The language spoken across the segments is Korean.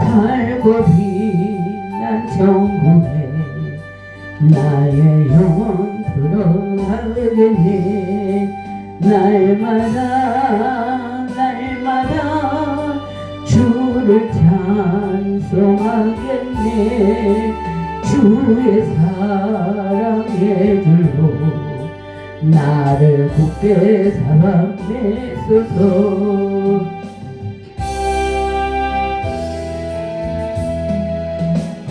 달고 빛난 정국에 나의 영혼 들어가겠네. 날마다 주를 찬송하겠네. 주의 사랑의 줄로 나를 굳게 잡아내소서.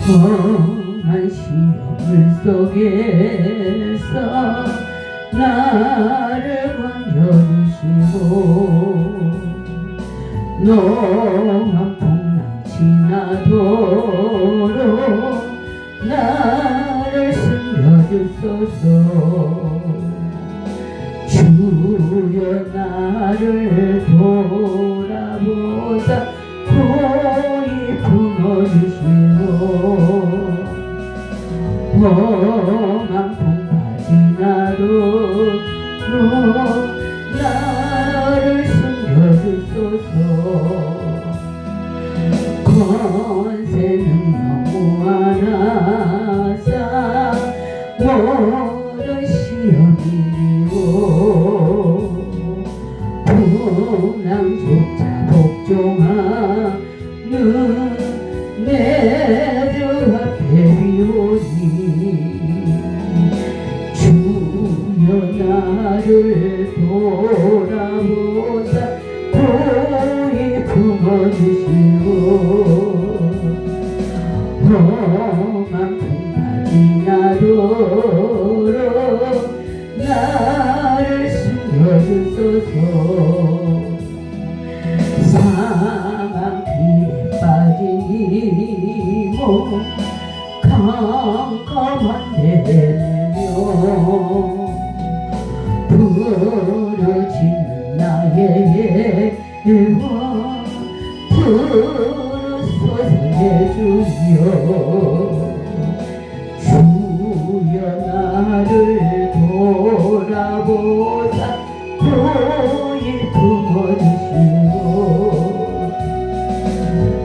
험한 시험을 속에서 나를 건져주시고 노한 풍랑 지나도록 나를 숨겨주소서. 주여 나를 돌아보사 고이 품어주시고 험한 풍파 지나도록 나를 숨겨주소서. 권세 능력 무한하사 모든 시험이고 분황조차 복종하는 내 주 앞에 비오니 주여 나를 돌아보사 고이 품어주시고 험한 풍파 지나도록 나를 숨겨주소서. 사망 길에 빠진 이몸 캄캄한 데며 부르짖는 나의 영혼 부르소서 내 주여. 주여 나를 돌아보사 고이 품어주시고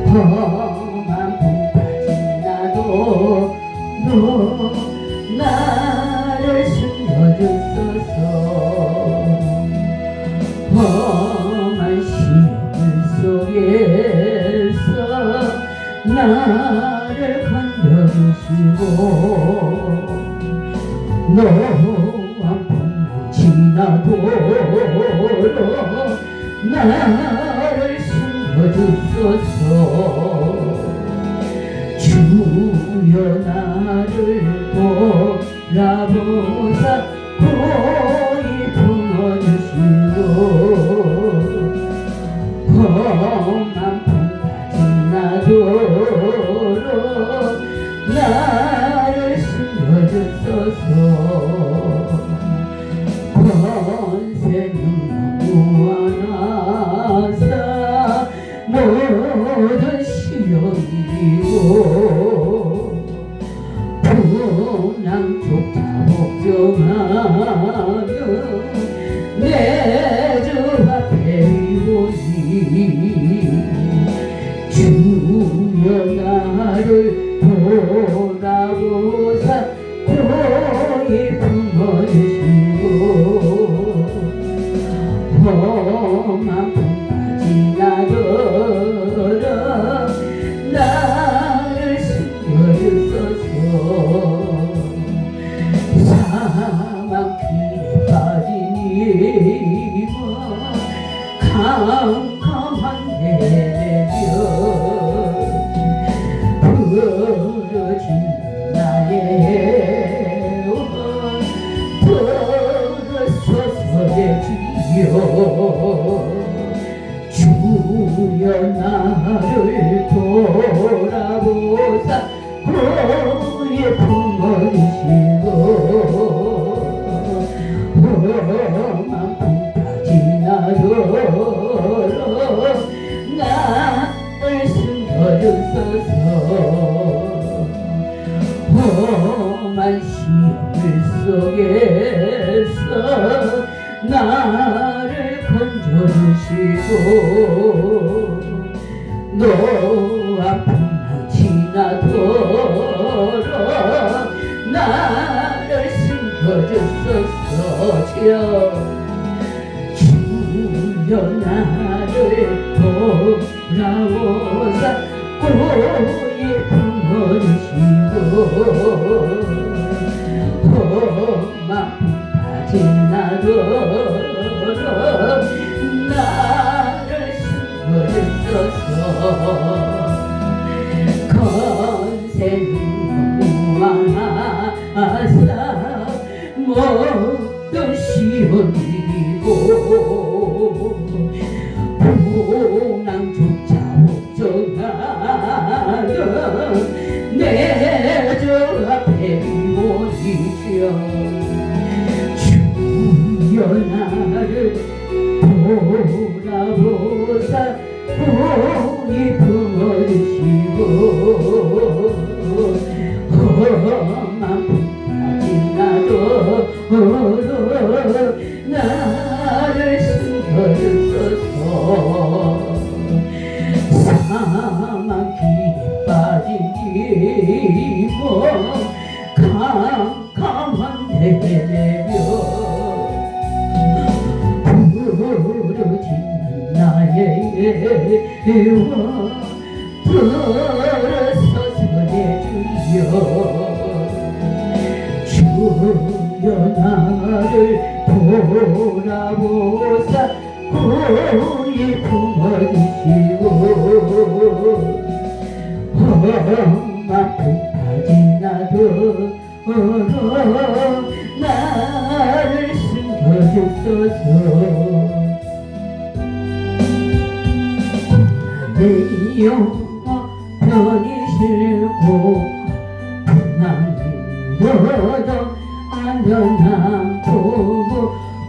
험한 풍파 지나도록 나를 숨겨주소서. 험한 시험을 속에서 나를 건져주시고 노한 풍랑 지나도록 나를 숨겨주소서. 주여 나를 돌아보사 고이 품어주시고 험한 풍파 지나도록 나를 숨겨주소서. 권세 능력 무한하사 모든 시험이고 분황조차 복종하는 내 주 앞에 오니 주여 나를 돌아보사 고이 품어주시고 험한 풍파 지나도록 나를 숨겨주소서. 사망 길에 빠진 이몸 캄캄한 데며 부르짖는 나의 영혼 부르소서 내 주여. 주여 나를 돌아보사 고이 품어주시고 험한 풍파 지나도록 나를 숨겨주소서. 험한 시험을 속에서 나를 건져주시고 너 아픔만 지나도록 나를 숨겨줬었어. 주여 나를 돌아오사 고에 품어주시고 험한 품까지 나도록 나를 숨겨줬었어. 건세는 무한하사 모든 시험이고 풍랑조차 걱정하는 내 저 앞에 이원이시여 주여 나를 돌아보사 고이 품어주시고 험한 품까지 나도록 나를 숨겨주소서. 사망 길에 빠진 이몸 캄캄한 데내며 부르짖는 나의 애와 들어서서 내주여 주여 나를 돌아보사 고이 품어주시고 험한 품까지 나도록 나를 숨겨주소서. 내 영혼 편히 싫고 불난이로도 안전한 부부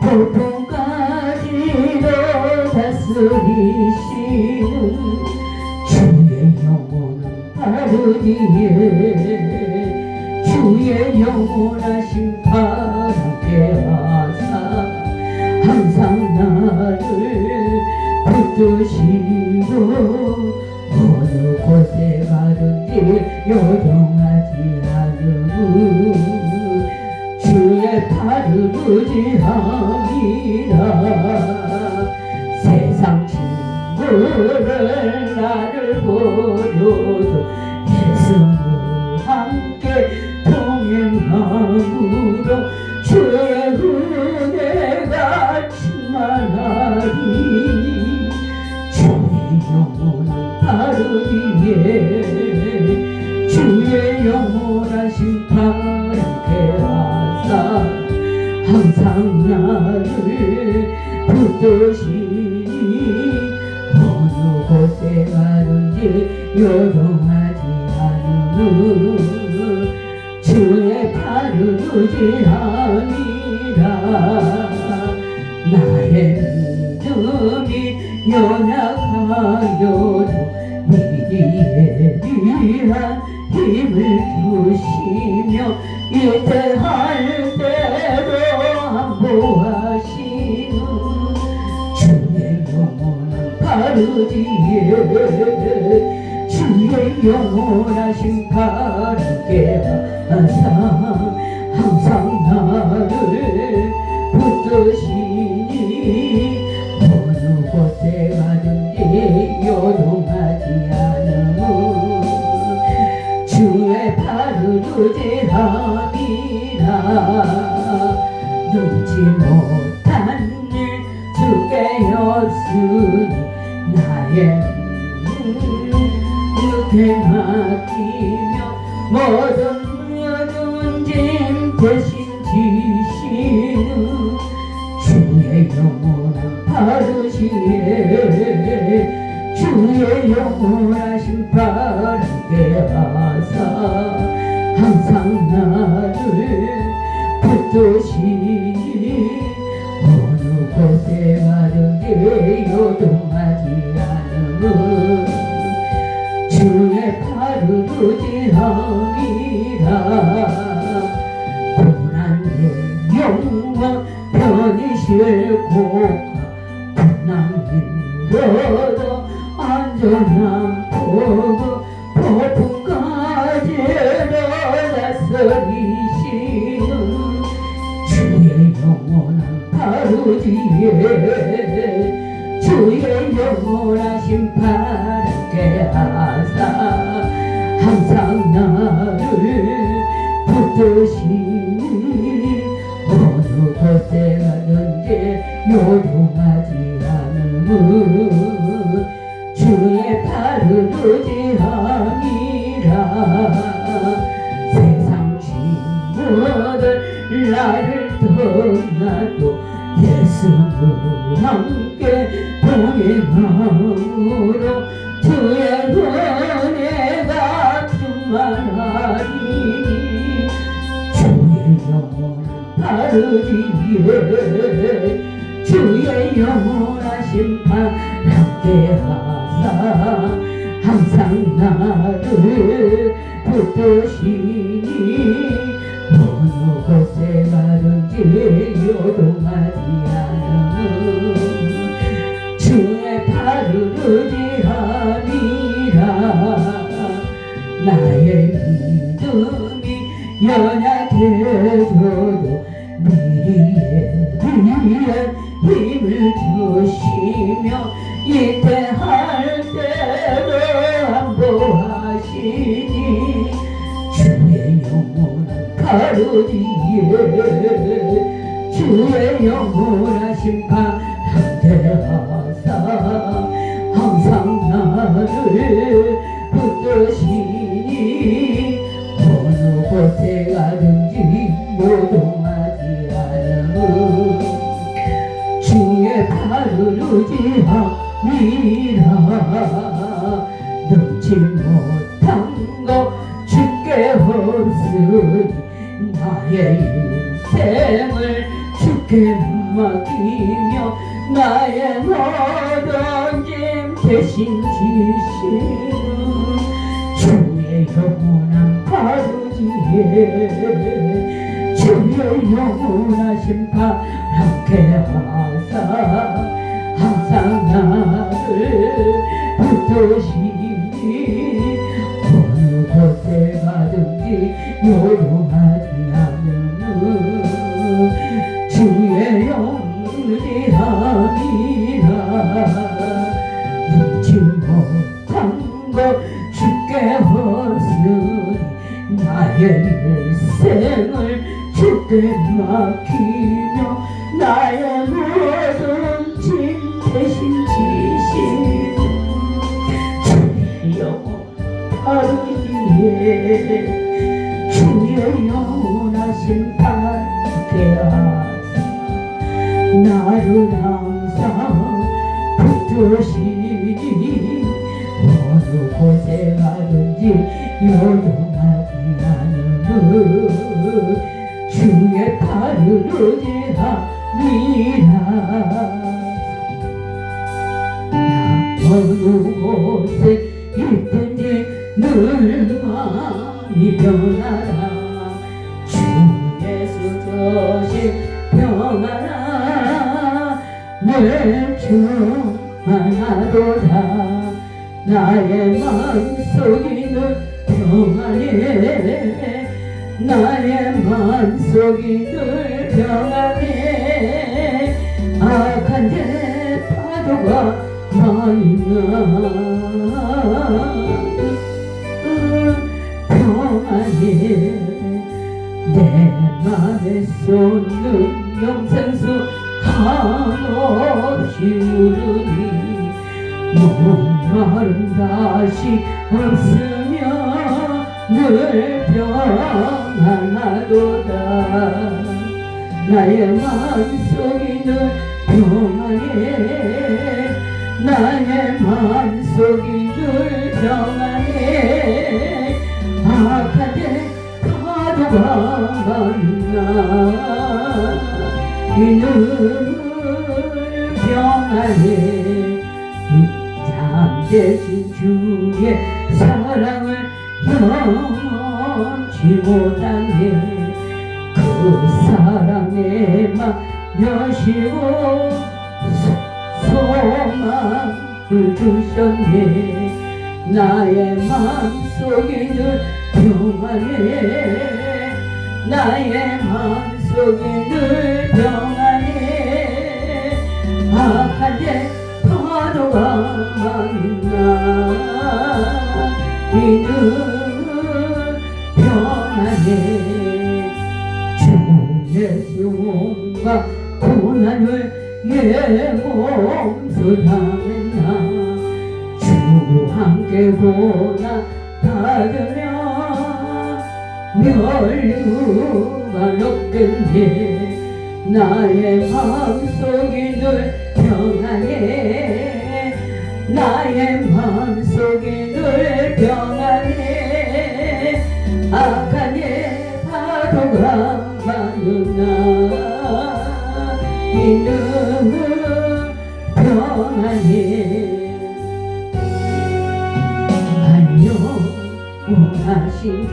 고통까지도 다스리시는 주의 영혼은 바르기에 주의 영원하신 바람께 하사 항상 나를 붙드시고 어느 곳에 가든지 요동하지 않으무 주의 팔을 의지함이라. 세상 친구를 나를 버려도 예수를 함께 동행함으로 주의 은혜가 충만하리. 주의 영혼은 바르기에 주의 영원하신 바람께 하사 항상 나를 붙드시니 어느 곳에 가든지 요동하지 않으무 주의 팔을 의지함이라. 나의 믿음이 연약하여도 미리에 위한 힘을 주시며 이때할 때로 안보하시는 주의 영원한 바르기에 주의 영원하신 바르게 하사 항상 나를 붙드시니 어느 곳에 가든지 요동하지 않으무 주의 팔을 의지함이라. 눈치 못한 일 주께 없으니 나의 주께 맡기며 모든 짐 대신 지시는 주의 영원한 바르시에 주의 영원하신 바르게 하사 항상 나를 붙드시니 어느 곳에 가든지 요동하지 않으무 주의 팔을 의지함이라. 고난 내 영혼 편히 싫고 고난 힘들어도 안전한 아프고 폭풍까지도 다스리시는 주의 영원한 바로 뒤에 주의 영원하신 파랗게 하사 항상 나를 붙드시니 어느 곳에 가든지 요동하지 않음은 주의 팔을 의지함이라 세상 친구들 나를 떠나도 예수는 함께 동행함으로 주의 은혜가 충만하리니 주의 영원한 바로 뒤에 주의 영원하신 발 함께 하사 항상 나를 붙드시니 어느 곳에 가든지 요동하지 않음은 주의 팔을 의지함이라 나의 믿음이 연약해져도 미리에 힘을 주시며 이때 할 때도 안보하시니 주의 영원한 바로 뒤에 주의 영원하신 발 함께 하사 항상 나를 붙드시니 어느 곳에 가든지 요동하지 않음은 주의 팔을 의지함이라 넘지 못한 것 주께 없으니 나의 인생을 주께 맡기며 나의 모든 짐 대신 지시는 주의 영원한 바로 뒤에 주의 영원하신 발 함께 하사 항상 나를 붙드시니 어느 곳에 가든지 요동하지 않음은 주의 영원함이라 눈치 못한 것 주께 없으니 나의 일생을 주께 맡기며 나의 모든 짐 대신 지시는 주의 영원 바로 뒤에 주의 영원하신 발께 하사 나를 항상 붙드시니 어느 곳에 가든지 요동하지 않음은 주의 팔을 의지함이라 나 어느 곳에 있든지 늘 마음이 변하라 주 예수 저신 평안아 늘 충만하도다 나의 마음속이 늘 평안해 나의 마음속이 늘 평안해 악한 데 파도가 많이 나 평안해 내 맘에 쏟는 영생수 한없이 흐르니 목마름 다시 없으며 늘 평안하도다 나의 마음속이 늘 평안해 나의 마음속이 늘 평안해 악한 데 파도가 만나 늘 평안해 잠재신 주의 사랑을 영원치 못하네 그 사랑에 막 여시고 소망을 주셨네 나의 마음속이 늘 평안해 나의 마음속이 늘 평안해 악한 데 파도가 많은 날이 늘 평안해 주의 수고가 고난을 내 몸소 당했나 주 함께 고난 받으며 멸류가 높겠네 나의 마음속이 늘 평안해 나의 마음속이 늘 평안해 악한 예 파도가 많은 날이 늘 평안해 달려 원하신 길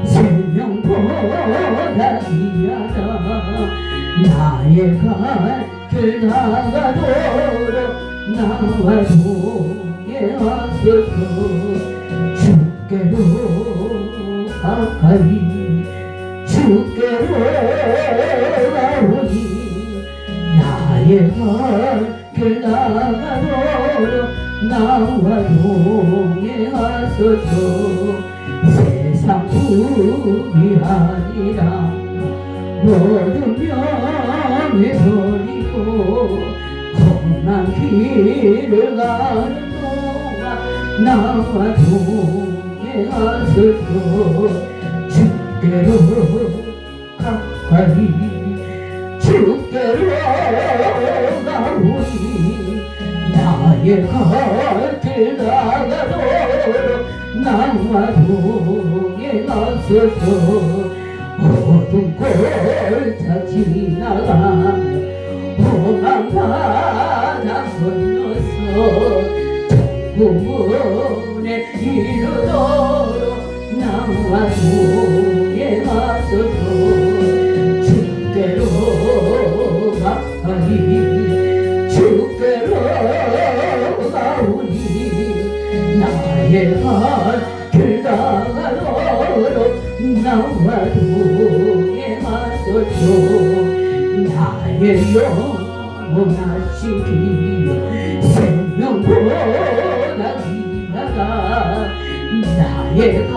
생명보다 귀하다 나의 갈 길 나가도록 나와 동행하소서 주께로 가까이 주께로 가오니 나의 갈 길 나가도록 나와 동행하소서 세상福이 아니라 모든 명예 버리고 험한 길을 가는 동안 나와 동행하소서 주께로 가까이 주께로 가오니 나의 갈 길 나가도록 나와 동행하소서 어둠 골짜 지나가며 험한 바다 건너서 천국문에 이르도록 나와 동행하소서 주께로 가까이 주께로 가오니 나의 갈 길 나가도록 나와 동행하소서 나의 영원하신 길 생명보다 귀하다 나의 갈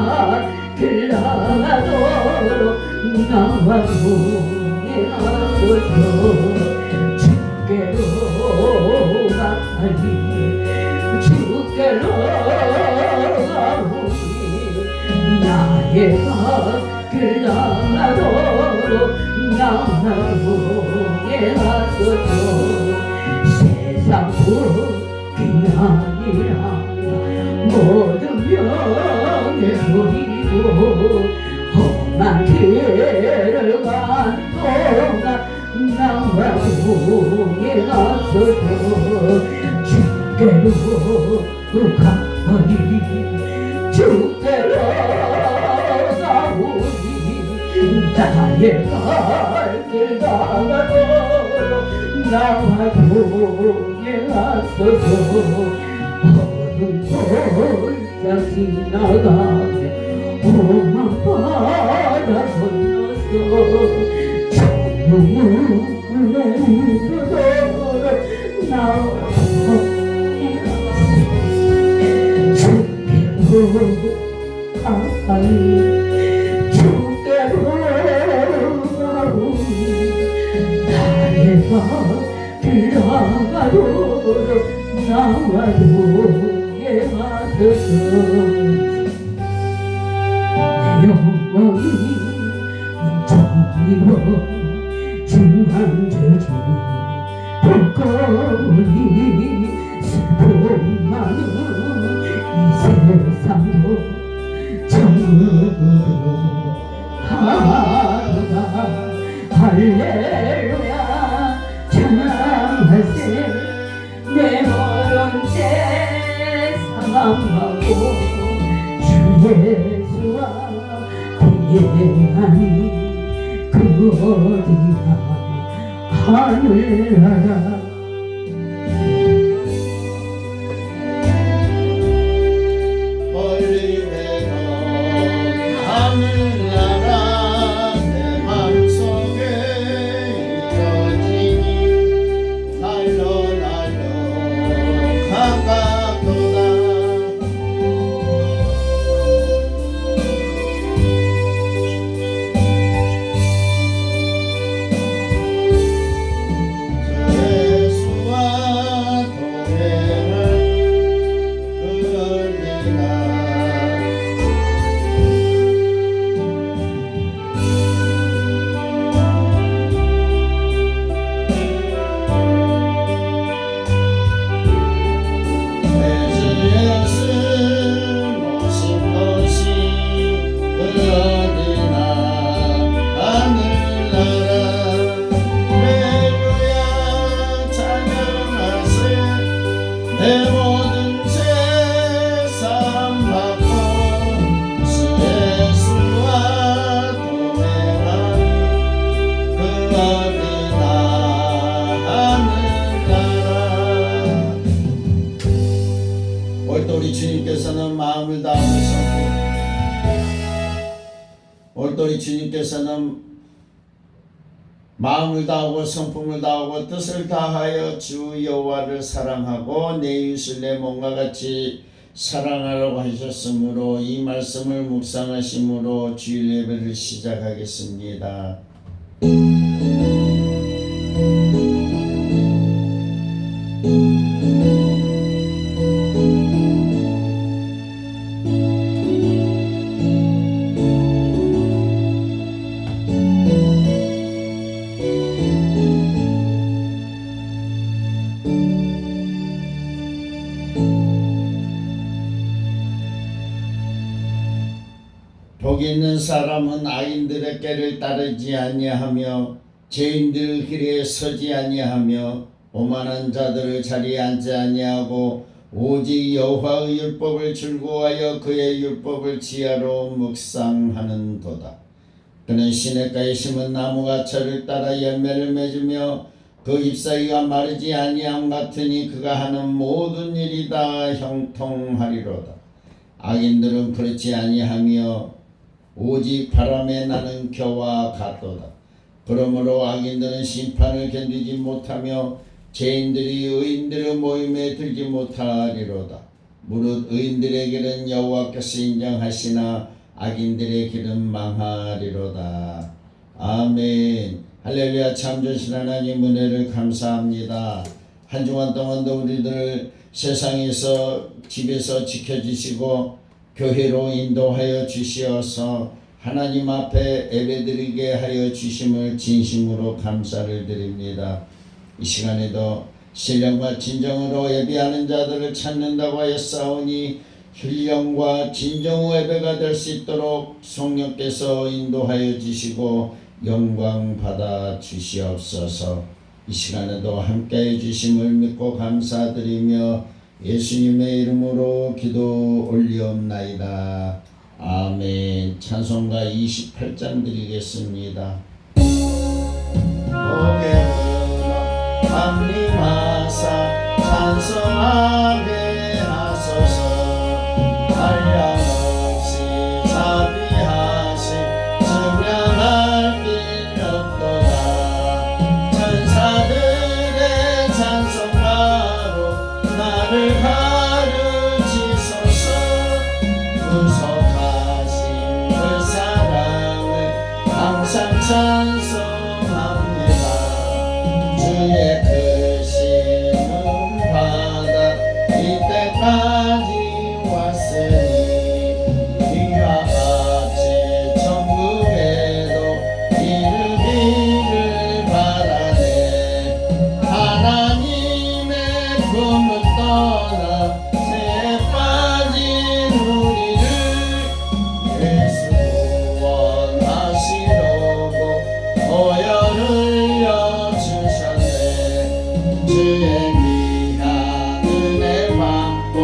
길 나가도록 나와 동행하소서 주께로 가까이 주께로 가오니 나의 갈 길 나가도록 나와 동행하소서 세상 복이 아니라 모든 명예 버리고 험한 길을 가는 동안 나와 동행하소서 주께로 가오니 주께로 가오니 나의 갈 길 나가도록 나와 동행하소서 어둠 골짜 지나가며 험한 바다 건너서 천국문에 이르도록 나와 가까이 주께로 가오니 나의 갈 길 나가도록 나와 동행하소서 내 영혼이 정리로 중한 죄지 불거니 슬픔 많은 이 세상도 정으로 하루가 할렐루야 찬양하세 내 모른 죄 사랑하고 주 예수와 동행하니 그 어디나 하늘나라 내 모든 재산 받고 주 예수와 동행하니 그 어디나 하늘나라. 오늘도 우리 주님께서는 마음을 다하면서 오늘도 우리 주님께서는 마음을 다하고 성품을 다하고 뜻을 다하여 주 여호와를 사랑하고 내 이웃을 내 몸과 같이 사랑하라고 하셨으므로 이 말씀을 묵상하심으로 주일 예배를 시작하겠습니다. 복이 있는 사람은 악인들의 꾀를 따르지 아니하며 죄인들 길에 서지 아니하며 오만한 자들의 자리에 앉지 아니하고 오직 여호와의 율법을 즐거워하여 그의 율법을 지하로 묵상하는도다. 그는 시냇가에 심은 나무가 철을 따라 열매를 맺으며 그 잎사귀가 마르지 아니함 같으니 그가 하는 모든 일이 다 형통하리로다. 악인들은 그렇지 아니하며 오직 바람에 나는 겨와 같도다. 그러므로 악인들은 심판을 견디지 못하며 죄인들이 의인들의 모임에 들지 못하리로다. 무릇 의인들의 길은 여호와께서 인정하시나 악인들의 길은 망하리로다. 아멘. 할렐루야. 참 좋으신 하나님 은혜를 감사합니다. 한 주간 동안도 우리들 세상에서 집에서 지켜주시고 교회로 인도하여 주시어서 하나님 앞에 예배드리게 하여 주심을 진심으로 감사를 드립니다. 이 시간에도 신령과 진정으로 예배하는 자들을 찾는다고 하였사오니 신령과 진정 예배가 될 수 있도록 성령께서 인도하여 주시고 영광 받아 주시옵소서. 이 시간에도 함께해 주심을 믿고 감사드리며 예수님의 이름으로 기도 올리옵나이다. 아멘. 찬송가 28장 드리겠습니다. 고개들어 합림하사 찬송하게 하소서. 한량없이 자비하심 증명할 길 없도다. 천사들의 찬송가로 나를 가르치소서. 구속하신 그 사랑을 항상 찬송합니다. 주의 크신 은바다 이때까지 왔으니 이와 같이 천국에도 이르기를 바라네. 하나님의 품을 떠나 새에 빠진 우리를 예수 구원하시려고 보혈을 흘려주셨네. 주의 귀한 은혜 받고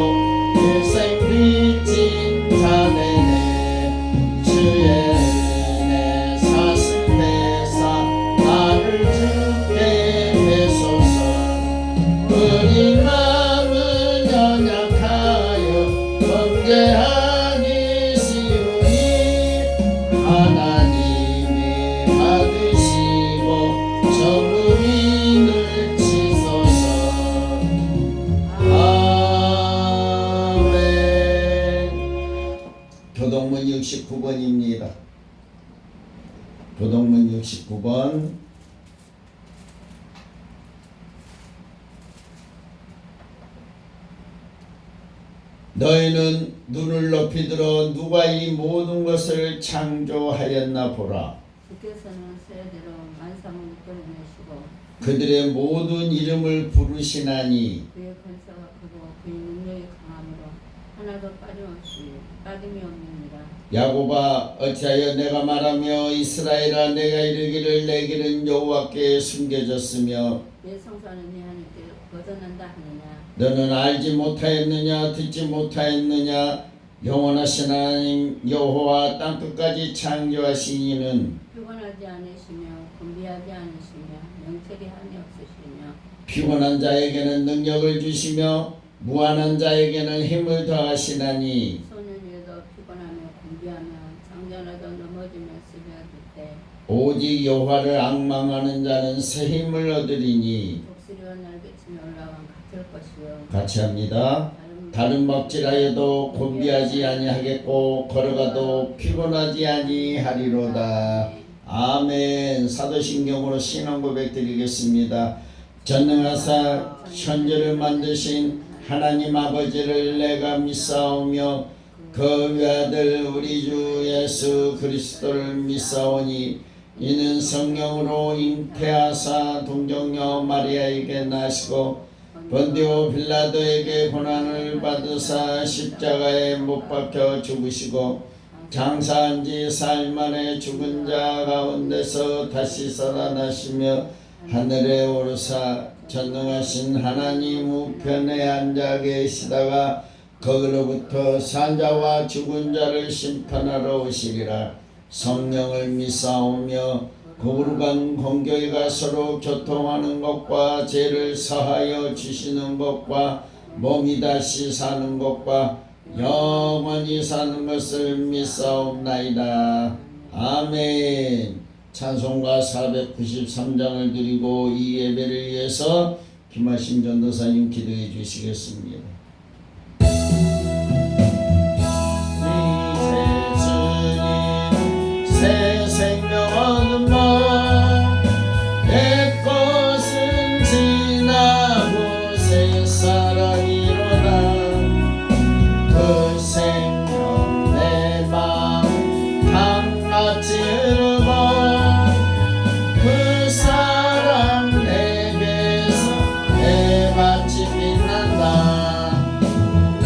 일생 빚진 자되네. 주의 은혜 사슬대사 나를 주께 되소서. 우리 마음은 연약하여 범죄하기 쉬우니 하나님이 받으시고 정의를 치소서. 아멘. 교동문 69번입니다. 교동문 69번. 너희는 눈을 높이 들어 누가 이 모든 것을 창조하였나 보라. 주께서는 새대로 만상을 이끌어내시고 그들의 모든 이름을 부르시나니 그의 권세가 크고 그의 능력이 강함으로 하나도 빠짐이 없느니라. 야곱아 어찌하여 내가 말하며 이스라엘아 내가 이르기를 내 길은 여호와께 숨겨졌으며 내 성소는 네 하나님께 거듭난다 하느냐. 너는 알지 못하였느냐 듣지 못하였느냐 영원하신 하나님 여호와 땅끝까지 창조하신 이는 피곤하지 않으시며 곤비하지 않으시며 명철이 한이 없으시며 피곤한 자에게는 능력을 주시며 무한한 자에게는 힘을 더하시나니 소년이라도 피곤하며 곤비하며 장전하도 넘어지며 쓰러질 때 오직 여호와를 앙망하는 자는 새 힘을 얻으리니. 독수리와 날개치며 올라간 같을 것이요. 같이 합니다. 다른 먹질하여도 곤비하지 아니하겠고 걸어가도 피곤하지 아니하리로다. 아멘. 사도신경으로 신앙 고백 드리겠습니다. 전능하사 천지를 만드신 하나님 아버지를 내가 믿사오며 그 외아들 우리 주 예수 그리스도를 믿사오니 이는 성령으로 잉태하사 동정녀 마리아에게 나시고 본디오 빌라도에게 고난을 받으사 십자가에 못 박혀 죽으시고 장사한 지 사흘 만에 죽은 자 가운데서 다시 살아나시며 하늘에 오르사 전능하신 하나님 우편에 앉아 계시다가 거기로부터 산자와 죽은 자를 심판하러 오시리라. 성령을 믿사오며 거룩한 공교회가 서로 교통하는 것과 죄를 사하여 주시는 것과 몸이 다시 사는 것과 영원히 사는 것을 믿사옵나이다. 아멘. 찬송가 493장을 드리고 이 예배를 위해서 김하신 전도사님 기도해 주시겠습니다. 새 생명 얻은 내 것은 지나고 새 사랑이로다. 그 생명 내 마음 강같이 흐르고 그 사랑 내게서 내 밭이 빛난다.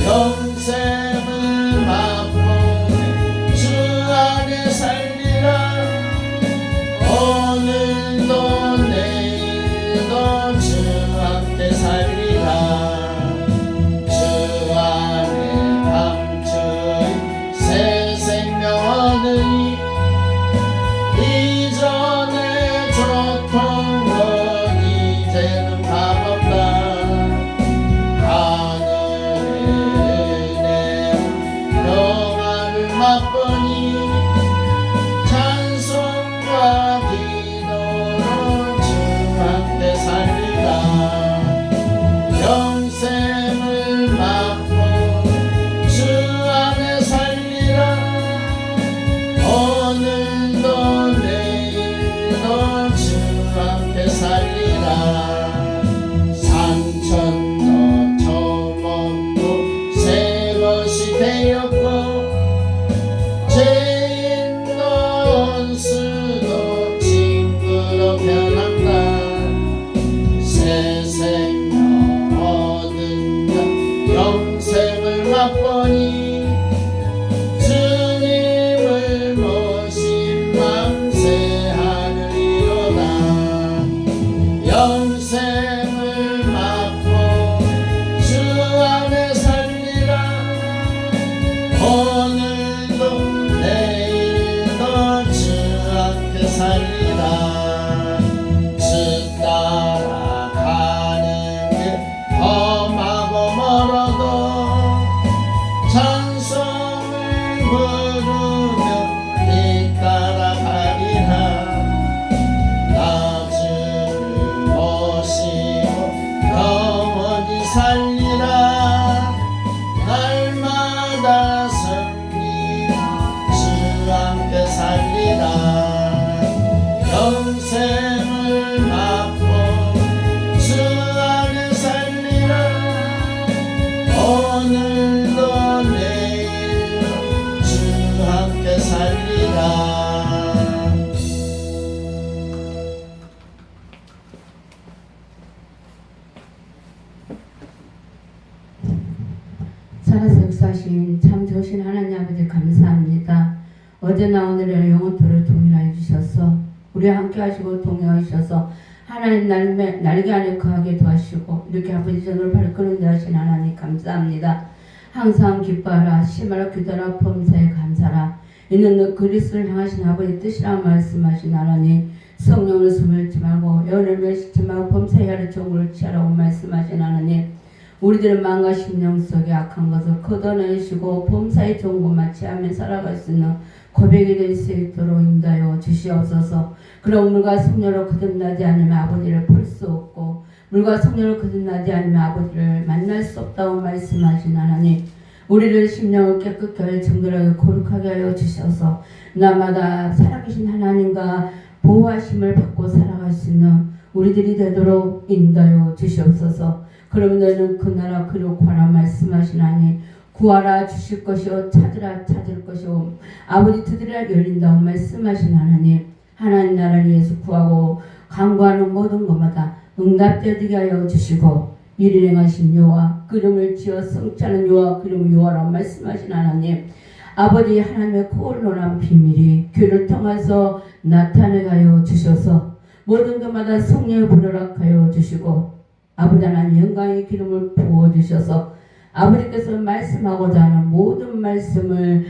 영생을 맛보네 주 안에 살리라. 오늘도 내일도 주 함께 살리라. 주 안에 감추인 새 생명 얻으니 이전에 좋던 것 이제는 값없다. 하늘의 은혜 평안을 맛보니 찬송과 기도로 주 함께 살리라. 영생을 맛보 주 안에 살리라. 오늘도 내일도 주 함께 살리라. 산천도 초목도 새 것이 되었고 죄인도 원수도 친구로 변한다. 새 생명 얻은 자 영생을 맛보니 주님을 모신 맘새 하늘이로다. 영생을 맛보 주 안에 살리라. 오늘도 내일도 주 함께 살리라. 주 따라가는 길 험하고 멀어도 찬송을 부르며 뒤따라가리라. 나 주를 모시고 영원히 살리라. 날마다 섬기며 주 함께 살리라. 좋으신 하나님 아버지 감사합니다. 어제나 오늘이나 영원토록 동일하여 주셔서 우리 함께 하시고 동행하셔서 하나님 날개 안에 거하게 도와주시고 이렇게 아버지 전으로 발걸음게 하신 하나님 감사합니다. 항상 기뻐하라 심하라 기도하라 범사에 감사라. 이는 그리스도를 향하신 아버지 뜻이라 말씀하신 하나님 성령을 숨을지 말고 열을 맺지 말고 범사에 하루 정보를 취하라고 말씀하신 하나님 우리들의 마음과 심령 속에 악한 것을 걷어내시고 범사의 정보만 취하며 살아갈 수 있는 고백이 될 수 있도록 인도하여 주시옵소서. 그럼 물과 성령으로 거듭나지 않으면 아버지를 볼 수 없고 물과 성령으로 거듭나지 않으면 아버지를 만날 수 없다고 말씀하신 하나님 우리를 심령을 깨끗게 하여 정결하게 거룩하게 하여 주셔서 날마다 살아계신 하나님과 보호하심을 받고 살아갈 수 있는 우리들이 되도록 인도하여 주시옵소서. 그러면 너희는 그 나라 그리고 구하라 말씀하신 하나님 구하라 주실 것이요 찾으라 찾을 것이요 아버지 두드리라 열린다고 말씀하신 하나님 하나님 나라를 위해서 구하고 간구하는 모든 것마다 응답되게 하여 주시고 이를 행하신 여호와 그름을 지어 성취하는 여호와 그름을 여호와라 말씀하신 하나님 아버지 하나님의 코올로란 비밀이 귀를 통해서 나타내게 하여 주셔서 모든 것마다 성령의 불을 허락하여 주시고 아버지 하나님 영광의 기름을 부어주셔서 아버지께서 말씀하고자 하는 모든 말씀을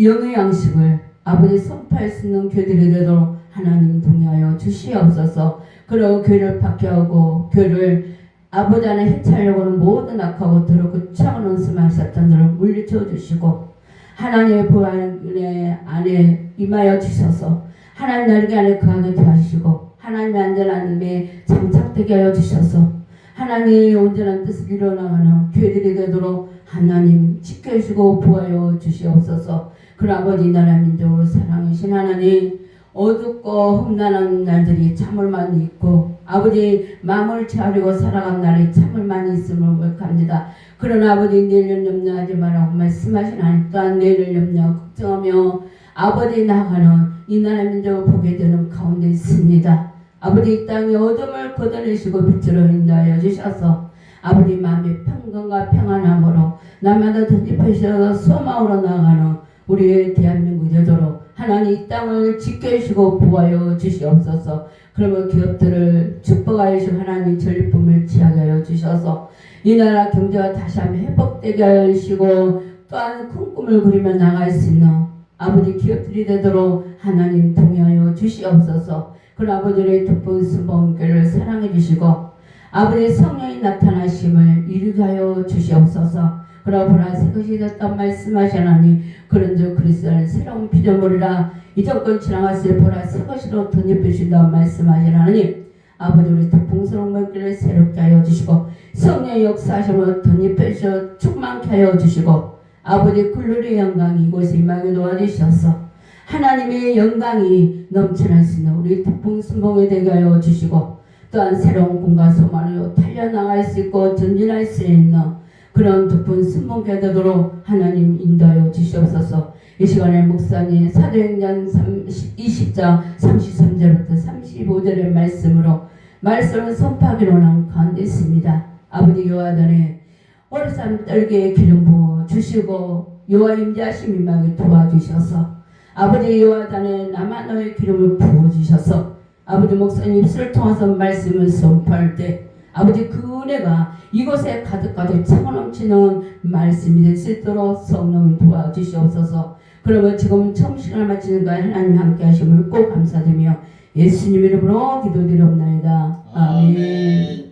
영의 양식을 아버지 선포할 수 있는 교회들이 되도록 하나님 동의하여 주시옵소서. 그리고 교회를 박해하고 교회를 아버지 안에 해치하려고 하는 모든 악하고 더럽고 차가운 수많은 사탄들을 물리쳐 주시고 하나님의 부활의 안에 임하여 주셔서 하나님 날개 안에 거하게 도와주시고 하나님의 안전한 데 장착되게 하여 주셔서 하나님의 온전한 뜻을 이뤄나가는 교회들이 되도록 하나님 지켜주시고 보호하여 주시옵소서. 그 아버지 나라 민족으로 사랑하신 하나님 어둡고 험난한 날들이 참을 많이 있고 아버지 마음을 차리고 살아간 날이 참을 많이 있음을 고백합니다. 그러나 아버지 내일을 염려하지 말라고 말씀하신 하나님 또한 내일을 염려하고 걱정하며 아버지 나아가는 이 나라 민족을 보게 되는 가운데 있습니다. 아버지 이 땅의 어둠을 걷어내시고 빛으로 인도하여 주셔서 아버지 마음의 평강과 평안함으로 날마다 던집하셔서 소망으로 나아가는 우리의 대한민국이 되도록 하나님 이 땅을 지켜주시고 보호하여 주시옵소서. 그러면 기업들을 축복하여 주시고 하나님 전리품을 취하게 하여 주셔서 이 나라 경제가 다시 한번 회복되게 하여 주시고 또한 큰 꿈을 그리며 나갈 수 있는 아버지 기업들이 되도록 하나님 동의하여 주시옵소서. 그 아버지의 특분 수봉교를 사랑해 주시고 아버지의 성령이 나타나심을 이루게 하여 주시옵소서. 그러나 보라 새 것이 됐다 말씀하시나니 그런즉 그리스도는 새로운 피조물이라 이전권 지나갔을 보라 새 것으로 덧입히신다 말씀하시나니 아버지 우리 특풍스러운 것들을 새롭게 하여 주시고 성령의 역사하심을 덧입히셔 충만케 하여 주시고 아버지 글로리의 영광이 이곳에 임하게 도와주셔서 하나님의 영광이 넘쳐날 수 있는 우리 특풍순봉이 되게 하여 주시고 또한 새로운 꿈과 소망으로 달려나갈 수 있고 전진할 수 있는 그런 특분 순봉케 되도록 하나님 인도하여 주시옵소서. 이 시간에 목사님 사도행전 20장 33절부터 35절의 말씀으로 말씀을 선포하기로 난 가운데 있습니다. 아버지 여호와전에 오래산 떨기에 기름 부어 주시고 여호와 임재하심 임하게 도와주셔서 아버지 여호와전에 나만 너의 기름을 부어주셔서 아버지 목사님 입술을 통해서 말씀을 선포할 때 아버지 그 은혜가 이곳에 가득가득 차고 넘치는 말씀이 될 수 있도록 성령을 도와주시옵소서. 그러면 지금 처음 시간을 마치는 거에 하나님 함께 하심을 꼭 감사드리며 예수님 이름으로 기도드리옵나이다. 아멘.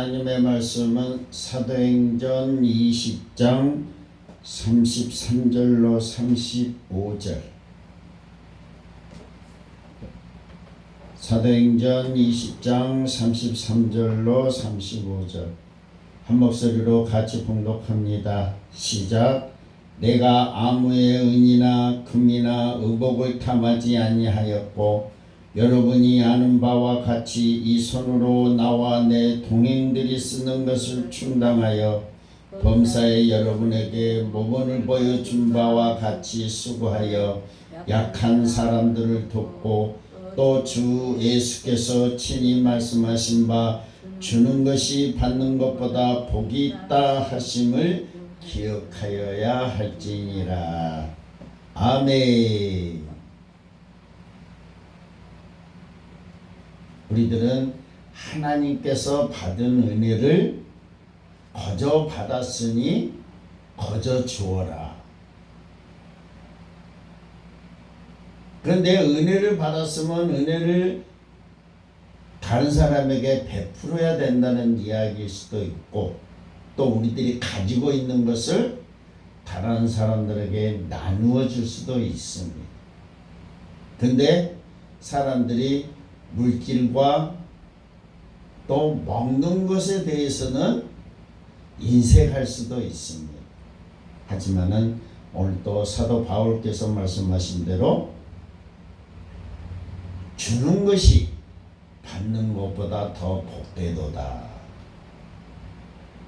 하나님의 말씀은 사도행전 20장 33절로 35절 사도행전 20장 33절로 35절 한 목소리로 같이 봉독합니다. 시작. 내가 아무의 은이나 금이나 의복을 탐하지 아니하였고 여러분이 아는 바와 같이 이 손으로 나와 내 동행들이 쓰는 것을 충당하여 범사에 여러분에게 모범을 보여준 바와 같이 수고하여 약한 사람들을 돕고 또 주 예수께서 친히 말씀하신 바 주는 것이 받는 것보다 복이 있다 하심을 기억하여야 할지니라. 아멘. 우리들은 하나님께서 받은 은혜를 거저 받았으니 거저 주어라. 그런데 은혜를 받았으면 은혜를 다른 사람에게 베풀어야 된다는 이야기일 수도 있고 또 우리들이 가지고 있는 것을 다른 사람들에게 나누어 줄 수도 있습니다. 근데 사람들이 물질과 또 먹는 것에 대해서는 인색할 수도 있습니다. 하지만은 오늘 또 사도 바울께서 말씀하신 대로 주는 것이 받는 것보다 더 복되도다.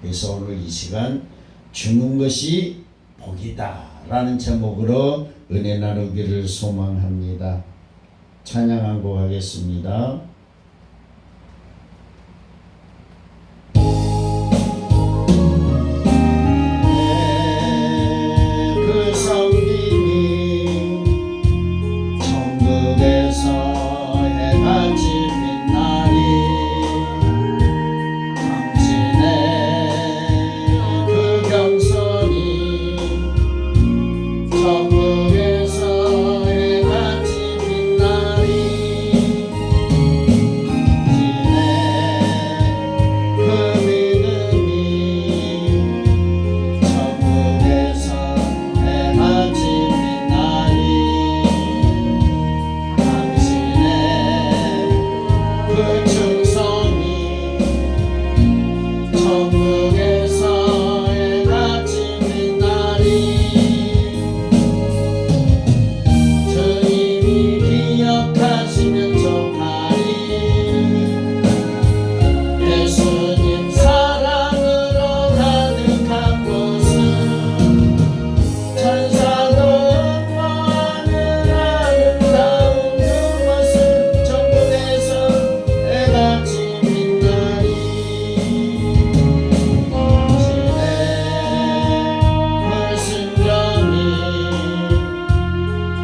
그래서 오늘 이 시간 주는 것이 복이다 라는 제목으로 은혜 나누기를 소망합니다. 찬양한 곡 하겠습니다. 그 성김이 천국에서 해같이 빛나리 당신의 그 경선이 천국에서 해같이 빛나리 당신의 그 믿음이 천국에서 해같이 빛나리 당신의 그 충성이 천국에서 해같이 빛나리 주님이 기억하시면 좋하리 예수님 사랑으로 가득한 곳은 천사도 응모하는 아름다운 그곳은 천국에서 해같이 빛나리 당신의 불순종이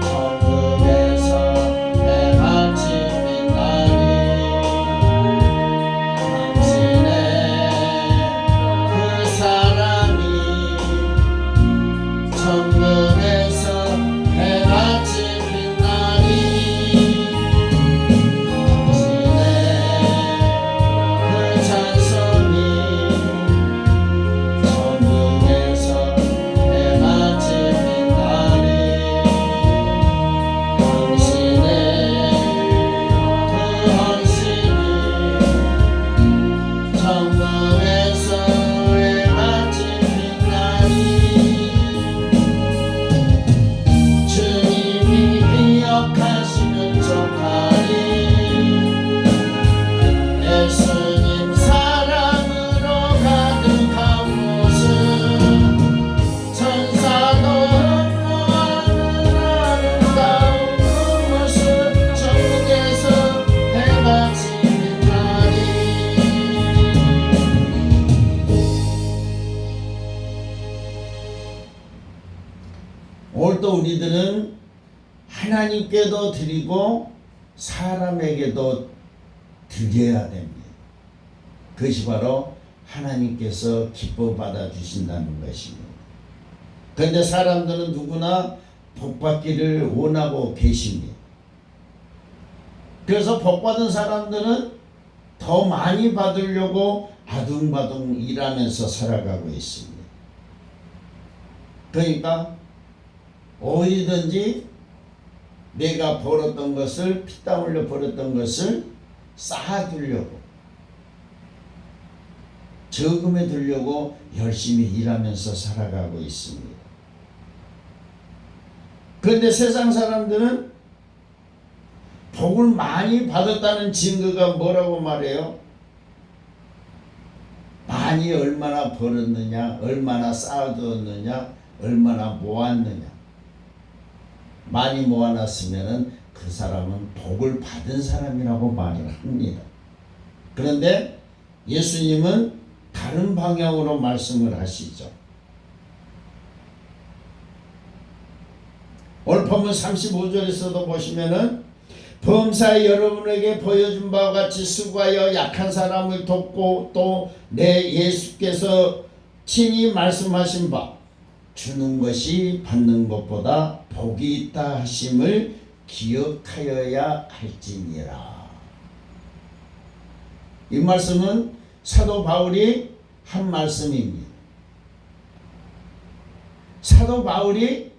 천국에서 해같이 빛나리 당신의 그 사랑이 천국에서 해같이 빛나리 당신의 그 찬송이 천국에서 해같이 빛나리 당신의 그 헌신이 천국에서 해같이 빛나리 주님이 기억하시면 좋하리 예수님 사랑으로 가득한 곳은 천사도 응모하는 아름다운 그곳은 천국에서 해같이 빛나리. 오늘 또 우리들은 하나님께도 드리고 사람에게도 드려야 됩니다. 그것이 바로 하나님께서 기뻐 받아 주신다는 것입니다. 그런데 사람들은 누구나 복받기를 원하고 계십니다. 그래서 복받은 사람들은 더 많이 받으려고 아둥바둥 일하면서 살아가고 있습니다. 그러니까 어디든지 내가 벌었던 것을 피땀 흘려 벌었던 것을 쌓아두려고 저금해 두려고 열심히 일하면서 살아가고 있습니다. 그런데 세상 사람들은 복을 많이 받았다는 증거가 뭐라고 말해요? 많이 얼마나 벌었느냐, 얼마나 쌓아두었느냐, 얼마나 모았느냐. 많이 모아놨으면은 그 사람은 복을 받은 사람이라고 말을 합니다. 그런데 예수님은 다른 방향으로 말씀을 하시죠. 오늘 본문 35절에서도 보시면은 범사에 여러분에게 보여준 바와 같이 수고하여 약한 사람을 돕고 또 내 예수께서 친히 말씀하신 바 주는 것이 받는 것보다 복이 있다 하심을 기억하여야 할지니라. 이 말씀은 사도 바울이 한 말씀입니다. 사도 바울이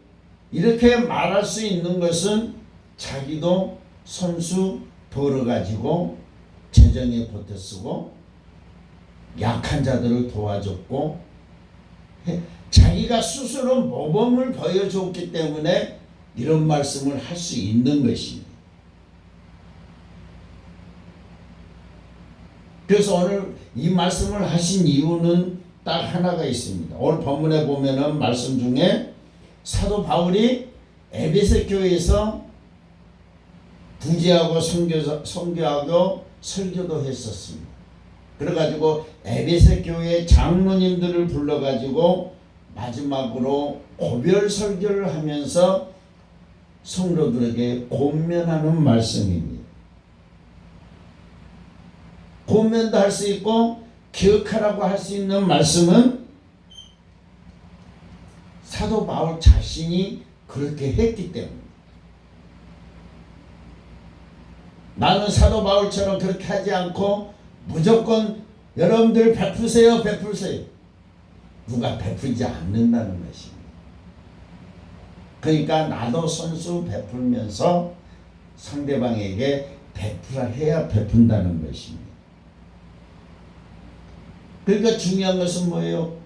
이렇게 말할 수 있는 것은 자기도 손수 벌어가지고 재정에 보태 쓰고 약한 자들을 도와줬고 자기가 스스로 모범을 보여줬기 때문에 이런 말씀을 할 수 있는 것입니다. 그래서 오늘 이 말씀을 하신 이유는 딱 하나가 있습니다. 오늘 본문에 보면은 말씀 중에 사도 바울이 에베소 교회에서 부지하고 선교하고 설교도 했었습니다. 그래가지고 에베소 교회 장로님들을 불러가지고 마지막으로 고별 설교를 하면서 성도들에게 권면하는 말씀입니다. 권면도 할 수 있고 기억하라고 할 수 있는 말씀은 사도 바울 자신이 그렇게 했기 때문에 나는 사도 바울처럼 그렇게 하지 않고 무조건 여러분들 베푸세요, 베푸세요. 누가 베푸지 않는다는 것입니다. 그러니까 나도 손수 베풀면서 상대방에게 베푸라 해야 베푼다는 것입니다. 그러니까 중요한 것은 뭐예요?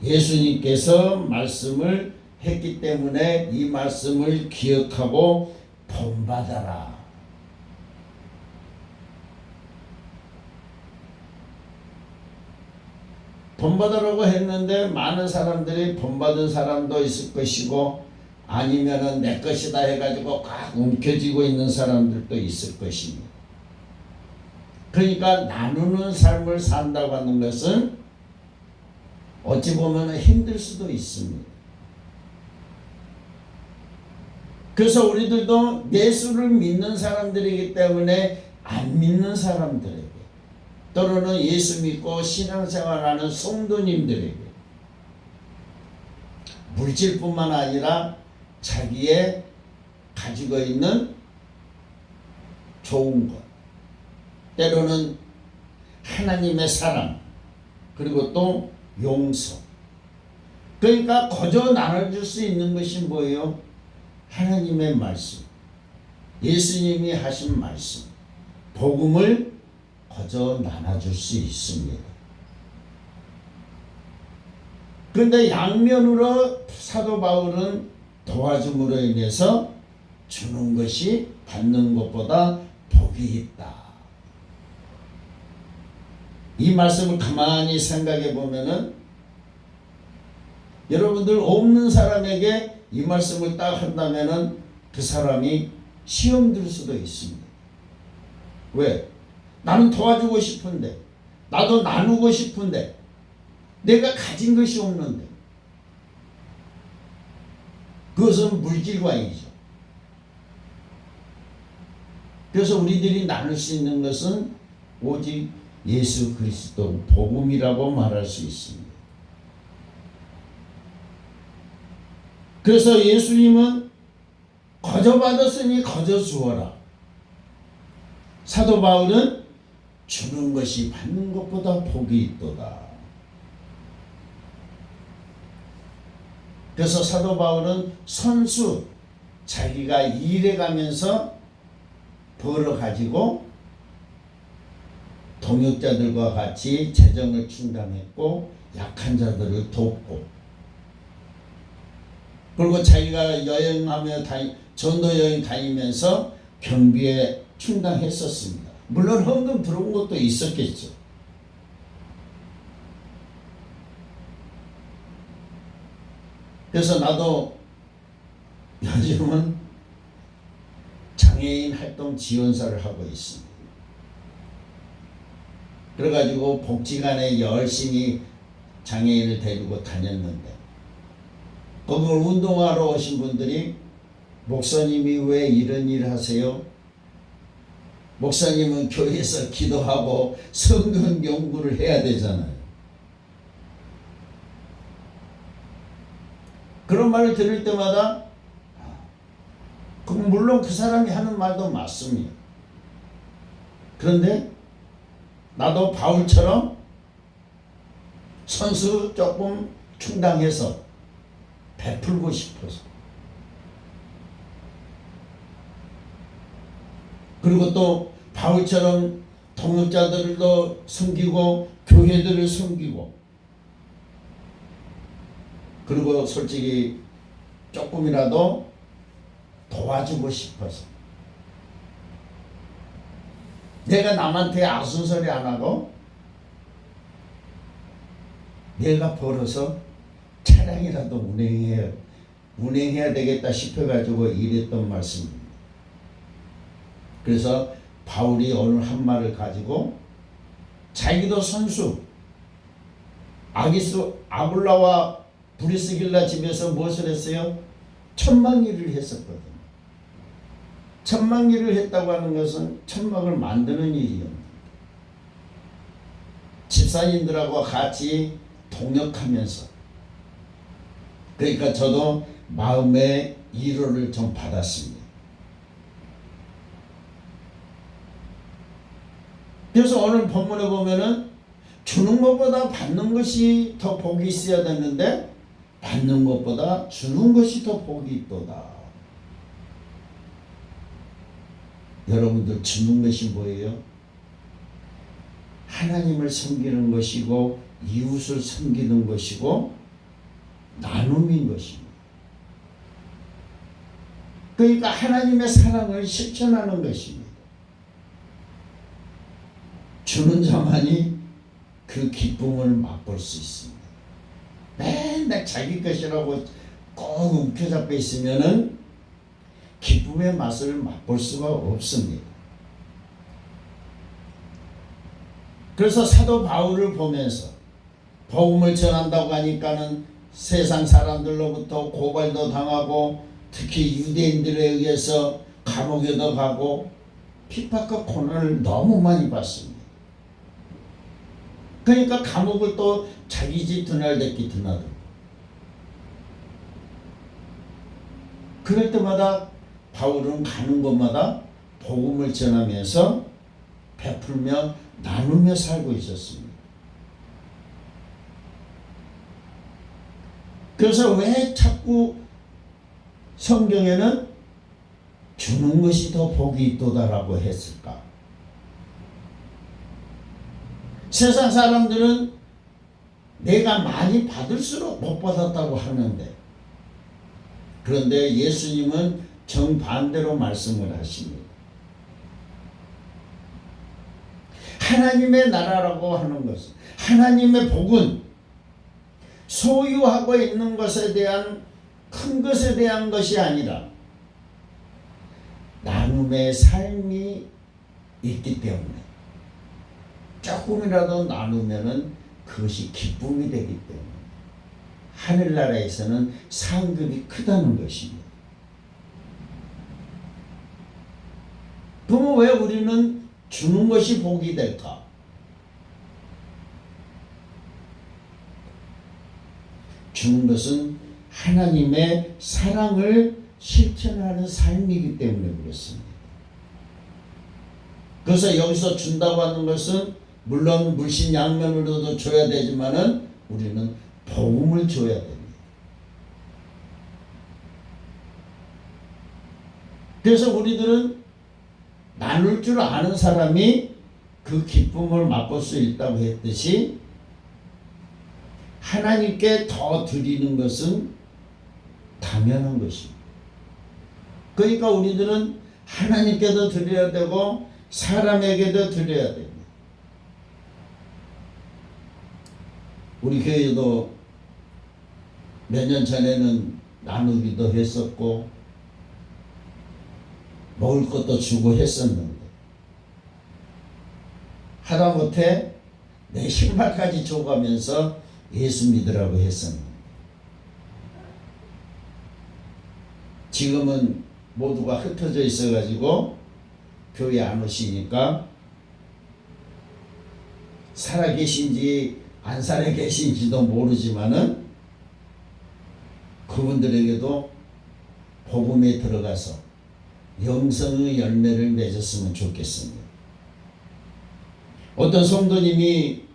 예수님께서 말씀을 했기 때문에 이 말씀을 기억하고 본받아라. 본받으라고 했는데 많은 사람들이 본받은 사람도 있을 것이고 아니면은 내 것이다 해가지고 꽉 움켜쥐고 있는 사람들도 있을 것입니다. 그러니까 나누는 삶을 산다고 하는 것은 어찌 보면 힘들 수도 있습니다. 그래서 우리들도 예수를 믿는 사람들이기 때문에 안 믿는 사람들에게 또는 예수 믿고 신앙생활하는 성도님들에게 물질뿐만 아니라 자기의 가지고 있는 좋은 것 때로는 하나님의 사랑 그리고 또 용서 그러니까 거저 나눠줄 수 있는 것이 뭐예요? 하나님의 말씀 예수님이 하신 말씀 복음을 거저 나눠줄 수 있습니다. 그런데 양면으로 사도 바울은 도와줌으로 인해서 주는 것이 받는 것보다 복이 있다. 이 말씀을 가만히 생각해 보면은 여러분들 없는 사람에게 이 말씀을 딱 한다면은 그 사람이 시험 들 수도 있습니다. 왜? 나는 도와주고 싶은데 나도 나누고 싶은데 내가 가진 것이 없는데 그것은 물질과이죠. 그래서 우리들이 나눌 수 있는 것은 오직 예수 그리스도 복음이라고 말할 수 있습니다. 그래서 예수님은 거저 받았으니 거저 주어라. 사도 바울은 주는 것이 받는 것보다 복이 있도다. 그래서 사도 바울은 선수 자기가 일해가면서 벌어가지고 동역자들과 같이 재정을 충당했고 약한 자들을 돕고 그리고 자기가 여행하며 전도 여행 다니면서 경비에 충당했었습니다. 물론 헌금 들어온 것도 있었겠죠. 그래서 나도 요즘은 장애인 활동 지원사를 하고 있습니다. 그래가지고 복지관에 열심히 장애인을 데리고 다녔는데 거기 운동하러 오신 분들이 목사님이 왜 이런 일을 하세요? 목사님은 교회에서 기도하고 성경 연구를 해야 되잖아요. 그런 말을 들을 때마다 물론 그 사람이 하는 말도 맞습니다. 그런데 나도 바울처럼 선수 조금 충당해서 베풀고 싶어서, 그리고 또 바울처럼 동역자들도 섬기고 교회들을 섬기고, 그리고 솔직히 조금이라도 도와주고 싶어서 내가 남한테 아순소리 안 하고 내가 벌어서 차량이라도 운행해야 되겠다 싶어가지고 이랬던 말씀입니다. 그래서 바울이 오늘 한 말을 가지고 자기도 선수 아굴라와 브리스길라 집에서 무엇을 했어요? 천막일을 했었거든요. 천막일을 했다고 하는 것은 천막을 만드는 일이었습니다. 집사님들하고 같이 동역하면서, 그러니까 저도 마음의 위로를 좀 받았습니다. 그래서 오늘 본문에 보면은 주는 것보다 받는 것이 더 복이 있어야 되는데 받는 것보다 주는 것이 더 복이 있도다. 여러분들 주는 것이 뭐예요? 하나님을 섬기는 것이고 이웃을 섬기는 것이고 나눔인 것입니다. 그러니까 하나님의 사랑을 실천하는 것입니다. 주는 자만이 그 기쁨을 맛볼 수 있습니다. 맨날 자기 것이라고 꼭 움켜잡고 있으면은 기쁨의 맛을 맛볼 수가 없습니다. 그래서 사도 바울을 보면서 복음을 전한다고 하니까는 세상 사람들로부터 고발도 당하고 특히 유대인들에 의해서 감옥에도 가고 핍박과 고난을 너무 많이 받습니다. 그러니까 감옥을 또 자기 집 드날대기 드나들고, 그럴 때마다 바울은 가는 곳마다 복음을 전하면서 베풀며 나누며 살고 있었습니다. 그래서 왜 자꾸 성경에는 주는 것이 더 복이 있도다라고 했을까? 세상 사람들은 내가 많이 받을수록 복 받았다고 하는데, 그런데 예수님은 정반대로 말씀을 하십니다. 하나님의 나라라고 하는 것은, 하나님의 복은 소유하고 있는 것에 대한, 큰 것에 대한 것이 아니라 나눔의 삶이 있기 때문에 조금이라도 나누면은 그것이 기쁨이 되기 때문에 하늘나라에서는 상급이 크다는 것입니다. 그러면 왜 우리는 주는 것이 복이 될까? 주는 것은 하나님의 사랑을 실천하는 삶이기 때문에 그렇습니다. 그래서 여기서 준다고 하는 것은 물론 물신양면으로도 줘야 되지만은 우리는 복음을 줘야 됩니다. 그래서 우리들은 나눌 줄 아는 사람이 그 기쁨을 맛볼 수 있다고 했듯이, 하나님께 더 드리는 것은 당연한 것입니다. 그러니까 우리들은 하나님께도 드려야 되고 사람에게도 드려야 됩니다. 우리 교회도 몇 년 전에는 나누기도 했었고 먹을 것도 주고 했었는데 하다못해 내 신발까지 줘가면서 예수 믿으라고 했었는데 지금은 모두가 흩어져 있어가지고 교회 안 오시니까 살아계신지 안 살아계신지도 모르지만은 그분들에게도 복음에 들어가서 영성의 열매를 맺었으면 좋겠습니다. 어떤 성도님이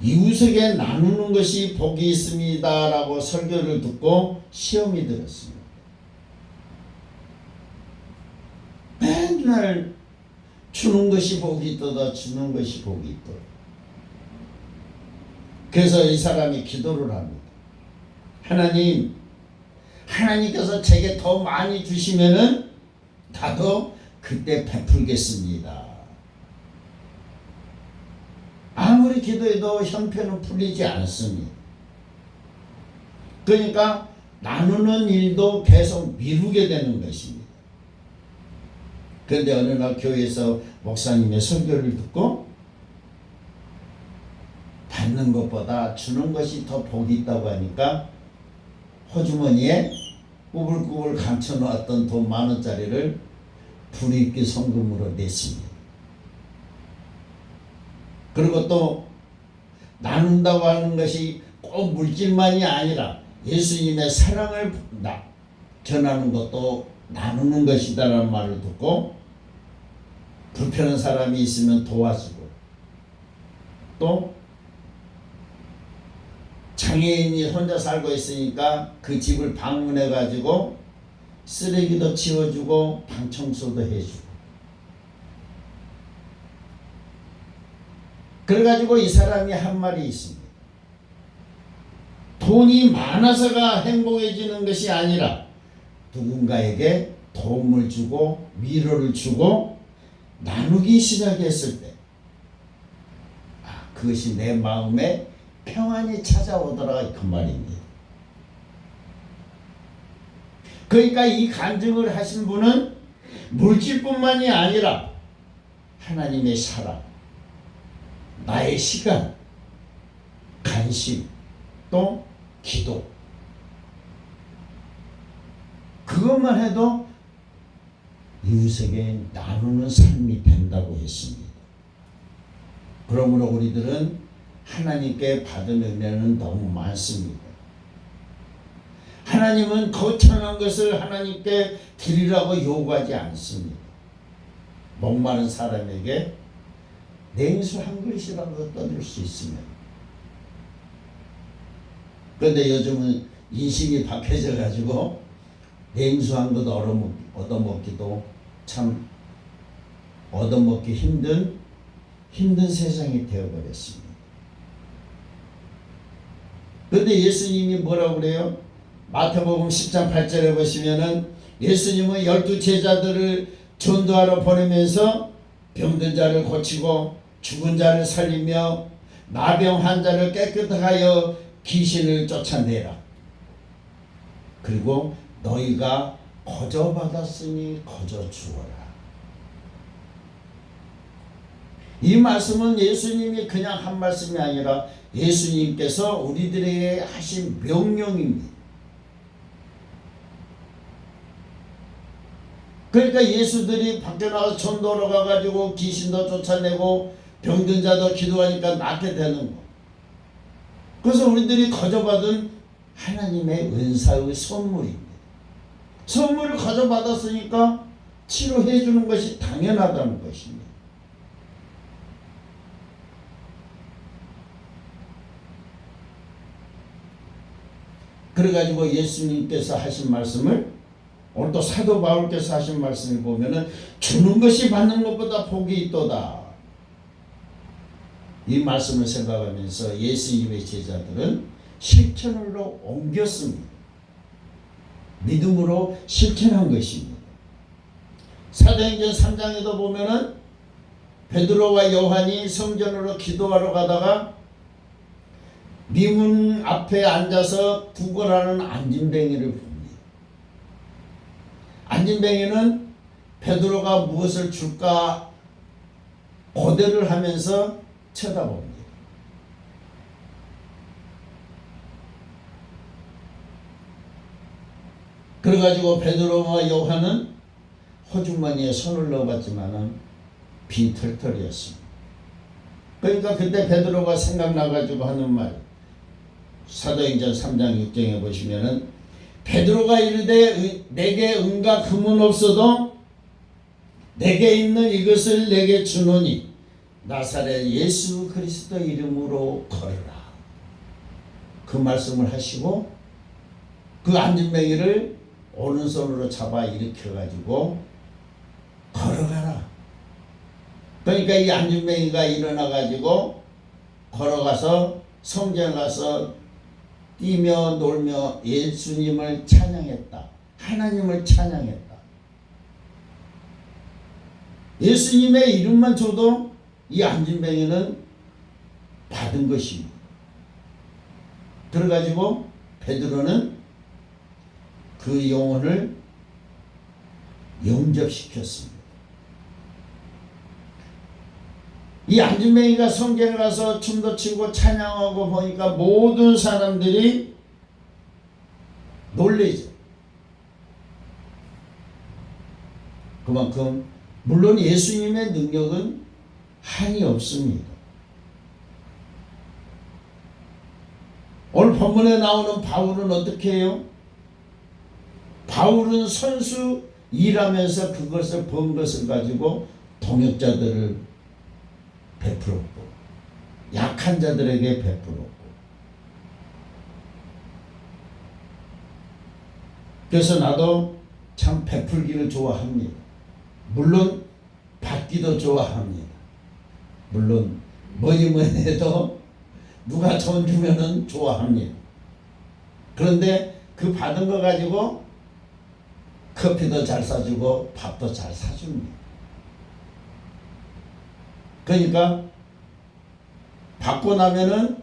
이웃에게 나누는 것이 복이 있습니다 라고 설교를 듣고 시험이 들었습니다. 맨날 주는 것이 복이 있도다 주는 것이 복이 있도다. 그래서 이 사람이 기도를 합니다. 하나님께서 제게 더 많이 주시면은 나도 그때 베풀겠습니다. 아무리 기도해도 형편은 풀리지 않습니다. 그러니까 나누는 일도 계속 미루게 되는 것입니다. 그런데 어느 날 교회에서 목사님의 설교를 듣고 받는 것보다 주는 것이 더 복이 있다고 하니까 호주머니에 꾸불꾸불 감춰놓았던 돈 10,000원짜리를 불입기 성금으로 냈습니다. 그리고 또 나눈다고 하는 것이 꼭 물질만이 아니라 예수님의 사랑을 전하는 것도 나누는 것이다라는 말을 듣고 불편한 사람이 있으면 도와주고 또 장애인이 혼자 살고 있으니까 그 집을 방문해 가지고 쓰레기도 치워주고 방 청소도 해주고 그래가지고 이 사람이 한 말이 있습니다. 돈이 많아서가 행복해지는 것이 아니라 누군가에게 도움을 주고 위로를 주고 나누기 시작했을 때 그것이 내 마음에 평안이 찾아오더라 그 말입니다. 그러니까 이 간증을 하신 분은 물질뿐만이 아니라 하나님의 사랑, 나의 시간, 관심, 또 기도 그것만 해도 이웃에게 나누는 삶이 된다고 했습니다. 그러므로 우리들은 하나님께 받은 은혜는 너무 많습니다. 하나님은 거창한 것을 하나님께 드리라고 요구하지 않습니다. 목마른 사람에게 냉수 한 그릇이라도 떠들 수 있으면. 그런데 요즘은 인심이 박해져 가지고 냉수 한 것 얻어먹기도 참 얻어먹기 힘든 세상이 되어버렸습니다. 그런데 예수님이 뭐라고 그래요? 마태복음 10장 8절에 보시면은 예수님은 12제자들을 전도하러 보내면서 병든 자를 고치고 죽은 자를 살리며 나병 환자를 깨끗하여 귀신을 쫓아내라. 그리고 너희가 거저 받았으니 거저 주어라. 이 말씀은 예수님이 그냥 한 말씀이 아니라 예수님께서 우리들에게 하신 명령입니다. 그러니까 예수들이 밖에 나가서 전도로 가가지고 귀신도 쫓아내고 병든 자도 기도하니까 낫게 되는 거. 그래서 우리들이 거저받은 하나님의 은사의 선물입니다. 선물을 거저받았으니까 치료해 주는 것이 당연하다는 것입니다. 그래가지고 예수님께서 하신 말씀을 오늘 또 사도 바울께서 하신 말씀을 보면은 주는 것이 받는 것보다 복이 있도다. 이 말씀을 생각하면서 예수님의 제자들은 실천으로 옮겼습니다. 믿음으로 실천한 것입니다. 사도행전 3장에도 보면은 베드로와 요한이 성전으로 기도하러 가다가 미문 앞에 앉아서 구걸하는 안진뱅이를 봅니다. 안진뱅이는 베드로가 무엇을 줄까 고대를 하면서 쳐다봅니다. 그래가지고 베드로와 요한은 호주머니에 손을 넣어봤지만은 빈털털이었습니다. 그러니까 그때 베드로가 생각나가지고 하는 말, 사도행전 3장 6장에 보시면은 베드로가 이르되 내게 은과 금은 없어도 내게 있는 이것을 내게 주노니 나사렛 예수 그리스도 이름으로 걸으라. 그 말씀을 하시고 그 안진뱅이를 오른손으로 잡아 일으켜가지고 걸어가라. 그러니까 이 안진뱅이가 일어나가지고 걸어가서 성전에 가서 뛰며 놀며 예수님을 찬양했다. 하나님을 찬양했다. 예수님의 이름만 줘도 이 안진뱅이는 받은 것입니다. 그래가지고 베드로는 그 영혼을 영접시켰습니다. 이 안진뱅이가 성전에 가서 춤도 추고 찬양하고 보니까 모든 사람들이 놀래죠. 그만큼 물론 예수님의 능력은 한이 없습니다. 오늘 본문에 나오는 바울은 어떻게 해요? 바울은 선수 일하면서 그것을 번 것을 가지고 동역자들을 베풀었고 약한 자들에게 베풀었고 그래서 나도 참 베풀기를 좋아합니다. 물론 받기도 좋아합니다. 물론 뭐니 해도 누가 돈 주면은 좋아합니다. 그런데 그 받은 거 가지고 커피도 잘 사주고 밥도 잘 사줍니다. 그러니까 받고 나면은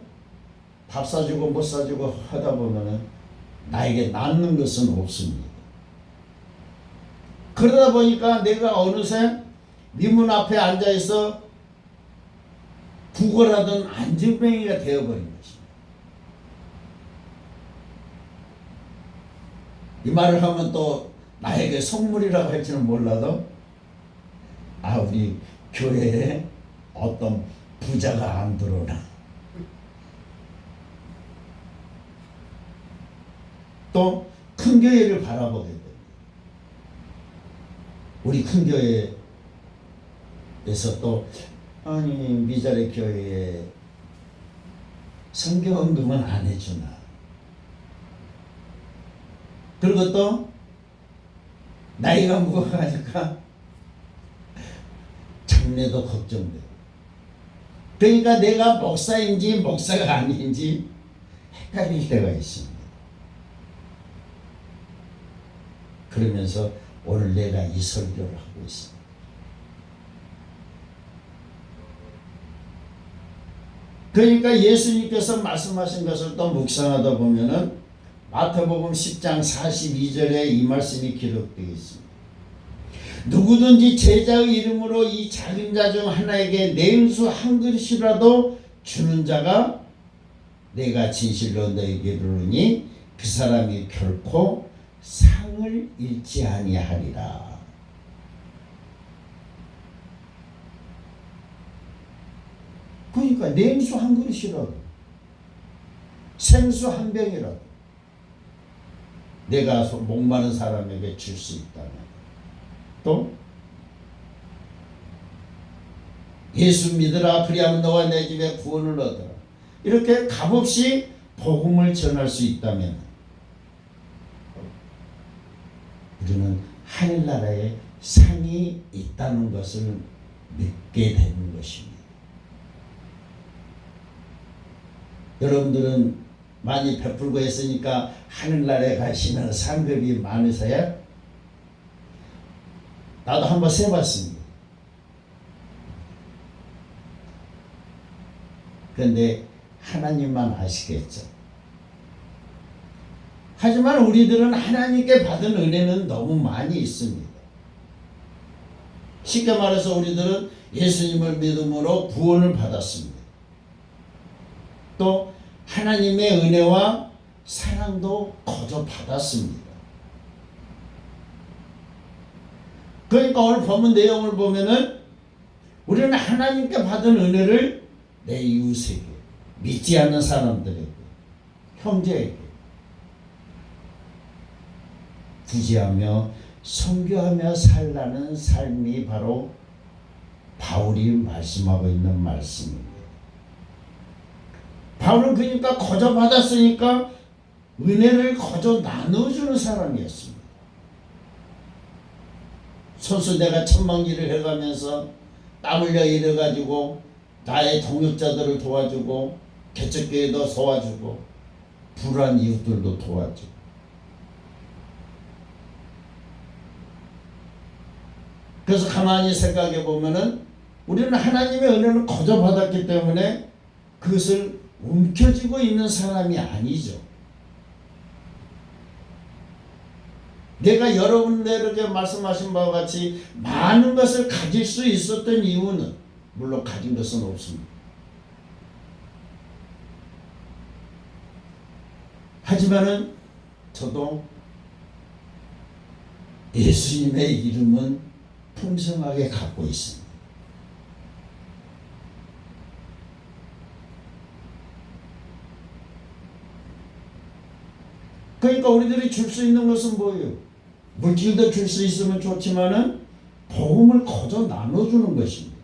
밥 사주고 못 사주고 하다 보면은 나에게 남는 것은 없습니다. 그러다 보니까 내가 어느새 미문 앞에 앉아있어 구걸하던 안진뱅이가 되어버린 것입니다. 이 말을 하면 또 나에게 선물이라고 할지는 몰라도 우리 교회에 어떤 부자가 안 들어오나 또 큰 교회를 바라보게 됩니다. 우리 큰 교회에서 또 미자리 교회에 성경언급은 안 해주나. 그리고 또 나이가 무거워가니까 장래도 걱정돼. 그러니까 내가 목사인지 목사가 아닌지 헷갈릴 때가 있습니다. 그러면서 오늘 내가 이 설교를 하고 있습니다. 그러니까 예수님께서 말씀하신 것을 또 묵상하다 보면은 마태복음 10장 42절에 이 말씀이 기록되어 있습니다. 누구든지 제자의 이름으로 이 작은 자 중 하나에게 냉수 한 그릇이라도 주는 자가 내가 진실로 너에게 이르노니 그 사람이 결코 상을 잃지 아니하리라. 그러니까 냉수 한 그릇이라도 생수 한 병이라도 내가 목마른 사람에게 줄 수 있다면 또 예수 믿으라 그리하면 너와 내 집에 구원을 얻으라 이렇게 값없이 복음을 전할 수 있다면 우리는 하늘나라에 상이 있다는 것을 믿게 되는 것입니다. 여러분들은 많이 베풀고 했으니까 하늘나라에 가시면 상급이 많으세요? 나도 한번 세봤습니다. 그런데 하나님만 아시겠죠. 하지만 우리들은 하나님께 받은 은혜는 너무 많이 있습니다. 쉽게 말해서 우리들은 예수님을 믿음으로 구원을 받았습니다. 또 하나님의 은혜와 사랑도 거저 받았습니다. 그러니까 오늘 본문 내용을 보면은 우리는 하나님께 받은 은혜를 내 이웃에게, 믿지 않는 사람들에게, 형제에게 구제하며 선교하며 살라는 삶이 바로 바울이 말씀하고 있는 말씀입니다. 바울은 그러니까 거저 받았으니까 은혜를 거저 나눠주는 사람이었습니다. 소수 내가 천방일을 해가면서 땀 흘려 일해가지고 나의 동역자들을 도와주고 개척교회도 도와주고 불우한 이웃들도 도와주고, 그래서 가만히 생각해 보면은 우리는 하나님의 은혜를 거저 받았기 때문에 그것을 움켜쥐고 있는 사람이 아니죠. 내가 여러분들에게 말씀하신 바와 같이 많은 것을 가질 수 있었던 이유는, 물론 가진 것은 없습니다. 하지만은 저도 예수님의 이름은 풍성하게 갖고 있습니다. 그러니까 우리들이 줄 수 있는 것은 뭐예요? 물질도 줄 수 있으면 좋지만은 복음을 거저 나눠주는 것입니다.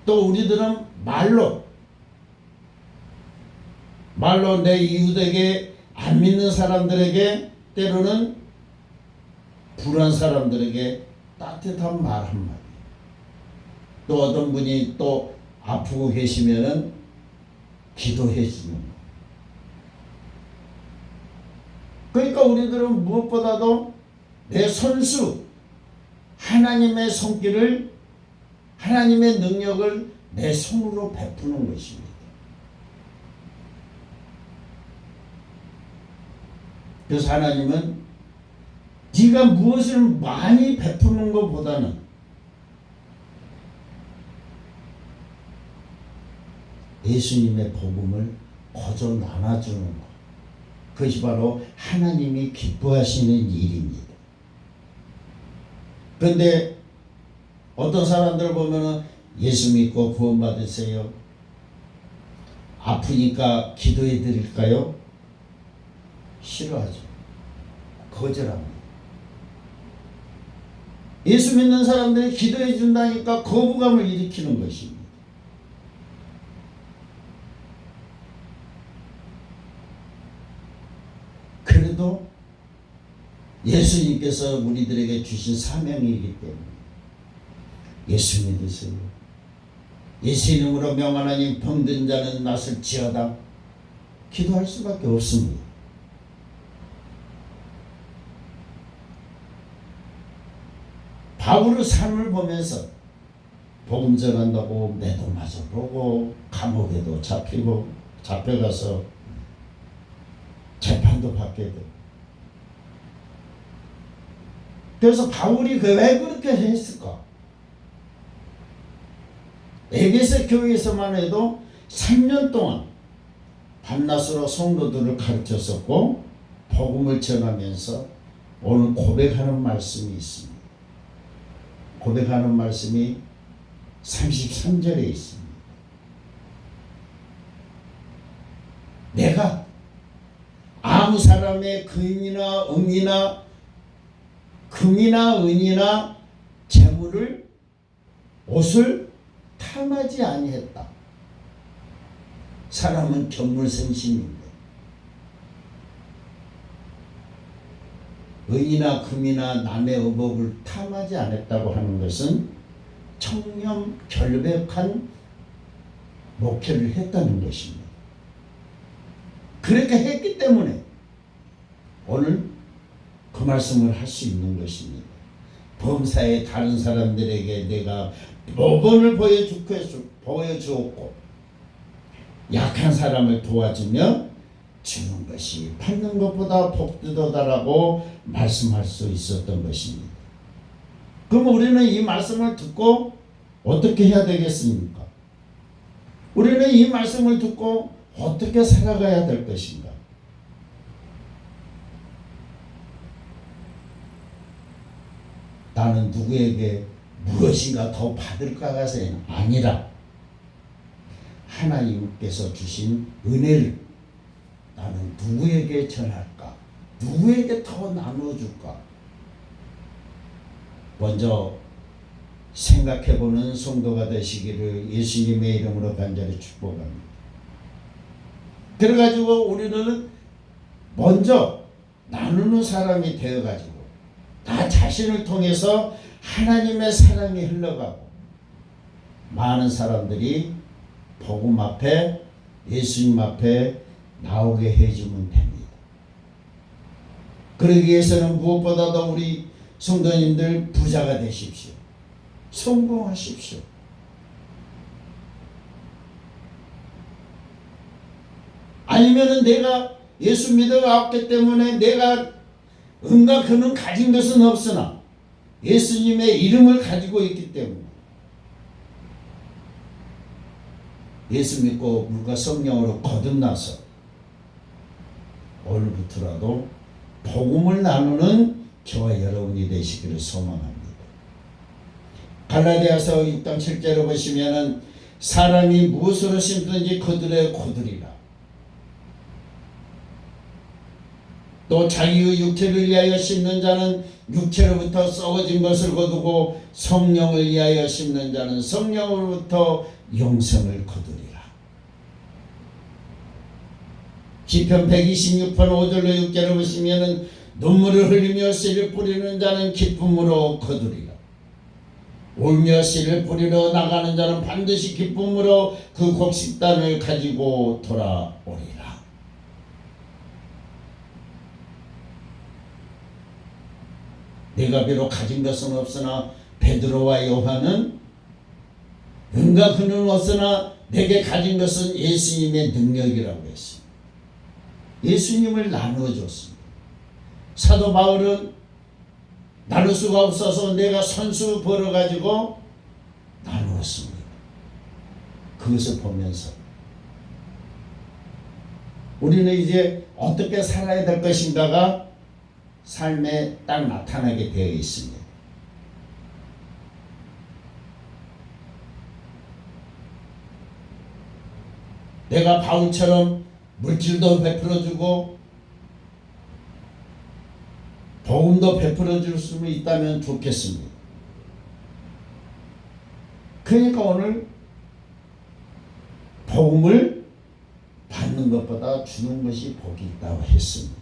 또 우리들은 말로 내 이웃에게, 안 믿는 사람들에게, 때로는 불안한 사람들에게 따뜻한 말 한마디, 또 어떤 분이 또 아프고 계시면은 기도해 주는 것. 그러니까 우리들은 무엇보다도 내 손수, 하나님의 손길을, 하나님의 능력을 내 손으로 베푸는 것입니다. 그래서 하나님은 네가 무엇을 많이 베푸는 것보다는 예수님의 복음을 거저 나눠주는 것, 그것이 바로 하나님이 기뻐하시는 일입니다. 그런데 어떤 사람들 보면은 예수 믿고 구원 받으세요, 아프니까 기도해 드릴까요? 싫어하죠. 거절합니다. 예수 믿는 사람들이 기도해 준다니까 거부감을 일으키는 것입니다. 그래도 예수님께서 우리들에게 주신 사명이기 때문에 예수 믿으세요. 예수 이름으로 명하나님 병든 자는 낫을지어다 기도할 수밖에 없습니다. 바울의 삶을 보면서 복음 전한다고 매도 맞아 보고 감옥에도 잡히고 잡혀가서 재판도 받게 되고, 그래서 바울이 왜 그렇게 했을까? 에베소 교회에서만 해도 3년 동안 밤낮으로 성도들을 가르쳤었고 복음을 전하면서 오늘 고백하는 말씀이 있습니다. 고백하는 말씀이 33절에 있습니다. 내가 아무 사람의 금이나 은이나 은이나 재물을, 옷을 탐하지 아니했다. 사람은 견물생심인데 은이나 금이나 남의 의복을 탐하지 않았다고 하는 것은 청렴 결백한 목회를 했다는 것입니다. 그렇게 했기 때문에 오늘 그 말씀을 할 수 있는 것입니다. 범사에 다른 사람들에게 내가 모범을 보여주었고 약한 사람을 도와주며 주는 것이 받는 것보다 복되도다라고 말씀할 수 있었던 것입니다. 그럼 우리는 이 말씀을 듣고 어떻게 해야 되겠습니까? 우리는 이 말씀을 듣고 어떻게 살아가야 될 것인가? 나는 누구에게 무엇인가 더 받을까가 아니라 하나님께서 주신 은혜를 나는 누구에게 전할까? 누구에게 더 나눠줄까? 먼저 생각해보는 성도가 되시기를 예수님의 이름으로 간절히 축복합니다. 그래가지고 우리는 먼저 나누는 사람이 되어가지고 나 자신을 통해서 하나님의 사랑이 흘러가고 많은 사람들이 복음 앞에 예수님 앞에 나오게 해주면 됩니다. 그러기 위해서는 무엇보다도 우리 성도님들 부자가 되십시오. 성공하십시오. 아니면은 내가 예수 믿어왔기 때문에 내가 은과 금은 가진 것은 없으나 예수님의 이름을 가지고 있기 때문에 예수 믿고 물과 성령으로 거듭나서 오늘부터라도 복음을 나누는 저와 여러분이 되시기를 소망합니다. 갈라디아서 6장 7절을 보시면은 사람이 무엇으로 심든지 그들의 거두리라. 또 자기의 육체를 위하여 심는 자는 육체로부터 썩어진 것을 거두고 성령을 위하여 심는 자는 성령으로부터 영생을 거두리라. 시편 126편 5절로 6절을 보시면은 눈물을 흘리며 씨를 뿌리는 자는 기쁨으로 거두리라. 울며 씨를 뿌리러 나가는 자는 반드시 기쁨으로 그 곡식단을 가지고 돌아오리라. 내가 비록 가진 것은 없으나 베드로와 요한은 은과 금은 없으나 내게 가진 것은 예수님의 능력이라고 했습니다. 예수님을 나누어줬습니다. 사도 바울은 나눌 수가 없어서 내가 선수 벌어가지고 나누었습니다. 그것을 보면서 우리는 이제 어떻게 살아야 될 것인가가 삶에 딱 나타나게 되어 있습니다. 내가 바울처럼 물질도 베풀어주고 복음도 베풀어줄 수 있다면 좋겠습니다. 그러니까 오늘 복음을 받는 것보다 주는 것이 복이 있다고 했습니다.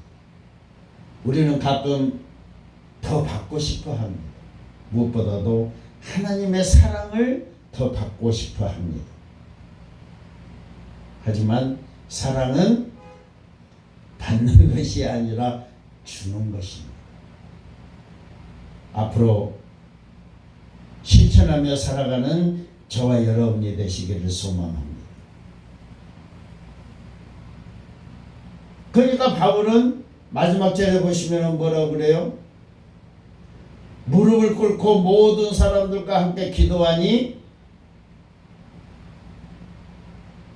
우리는 가끔 더 받고 싶어 합니다. 무엇보다도 하나님의 사랑을 더 받고 싶어 합니다. 하지만 사랑은 받는 것이 아니라 주는 것입니다. 앞으로 실천하며 살아가는 저와 여러분이 되시기를 소망합니다. 그러니까 바울은 마지막 절에 보시면 뭐라고 그래요? 무릎을 꿇고 모든 사람들과 함께 기도하니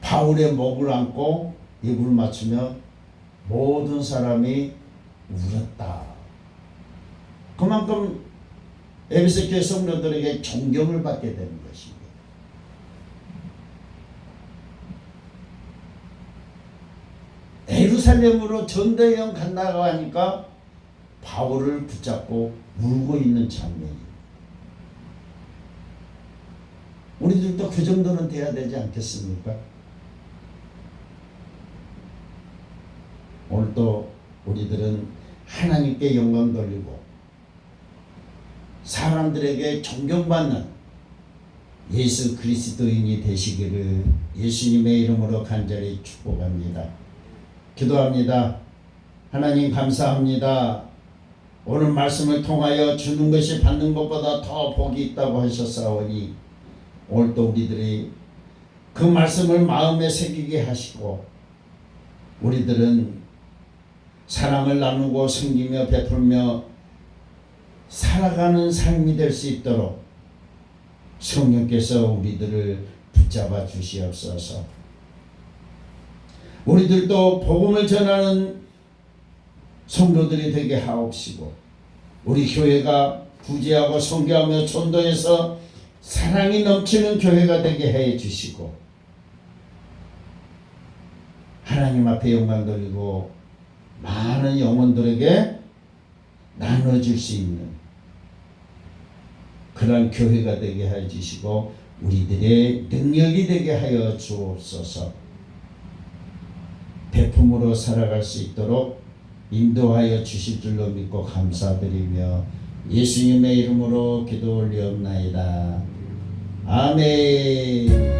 바울의 목을 안고 입을 맞추며 모든 사람이 울었다. 그만큼 에베소 교회 성도들에게 존경을 받게 되는 것입니다. 예루살렘으로 전대여행 간다고 하니까 바울을 붙잡고 울고 있는 장면이에요. 우리들도 그 정도는 돼야 되지 않겠습니까? 오늘도 우리들은 하나님께 영광 돌리고 사람들에게 존경받는 예수 그리스도인이 되시기를 예수님의 이름으로 간절히 축복합니다. 기도합니다. 하나님 감사합니다. 오늘 말씀을 통하여 주는 것이 받는 것보다 더 복이 있다고 하셨사오니 오늘 또 우리들이 그 말씀을 마음에 새기게 하시고 우리들은 사랑을 나누고 섬기며 베풀며 살아가는 삶이 될 수 있도록 성령께서 우리들을 붙잡아 주시옵소서. 우리들도 복음을 전하는 성도들이 되게 하옵시고 우리 교회가 구제하고 선교하며 전도해서 사랑이 넘치는 교회가 되게 해 주시고 하나님 앞에 영광 돌리고 많은 영혼들에게 나눠줄 수 있는 그런 교회가 되게 해 주시고 우리들의 능력이 되게 하여 주옵소서. 베품으로 살아갈 수 있도록 인도하여 주실 줄로 믿고 감사드리며 예수님의 이름으로 기도 올리옵나이다. 아멘.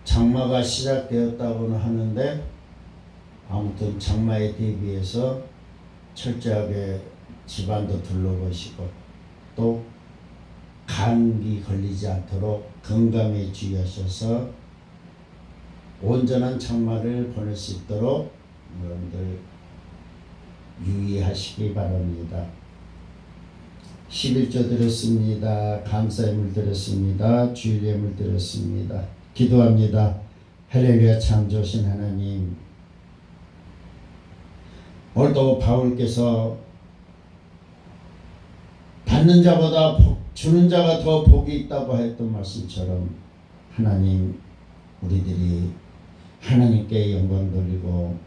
장마가 시작되었다고는 하는데 아무튼 장마에 대비해서 철저하게 집안도 둘러보시고 또 감기 걸리지 않도록 건강에 주의하셔서 온전한 장마를 보낼 수 있도록 여러분들 유의하시기 바랍니다. 11조 드렸습니다. 감사의 물 드렸습니다. 주일의 물 드렸습니다. 기도합니다. 할렐루야. 참 좋으신 하나님, 오늘도 바울께서 받는 자보다 주는 자가 더 복이 있다고 했던 말씀처럼 하나님, 우리들이 하나님께 영광 돌리고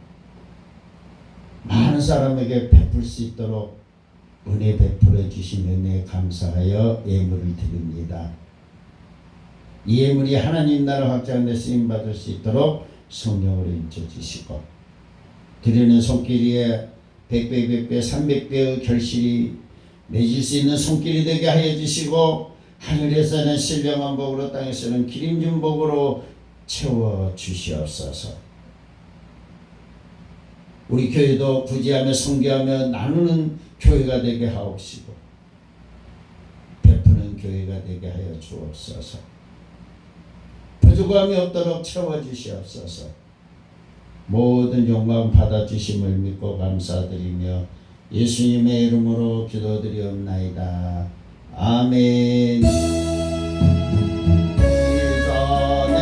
많은 사람에게 베풀 수 있도록 은혜 베풀어 주신 은혜에 감사하여 예물을 드립니다. 이 예물이 하나님 나라 확장돼 쓰임받을 수 있도록 성령으로 인쳐주시고 드리는 손길에 100배, 100배, 300배의 결실이 맺을 수 있는 손길이 되게 하여 주시고 하늘에서는 신령한 복으로 땅에서는 기름진 복으로 채워 주시옵소서. 우리 교회도 구제하며 선교하며 나누는 교회가 되게 하옵시고 베푸는 교회가 되게 하여 주옵소서. 부족함이 없도록 채워주시옵소서. 모든 영광 받아주심을 믿고 감사드리며 예수님의 이름으로 기도드리옵나이다. 아멘. 이전의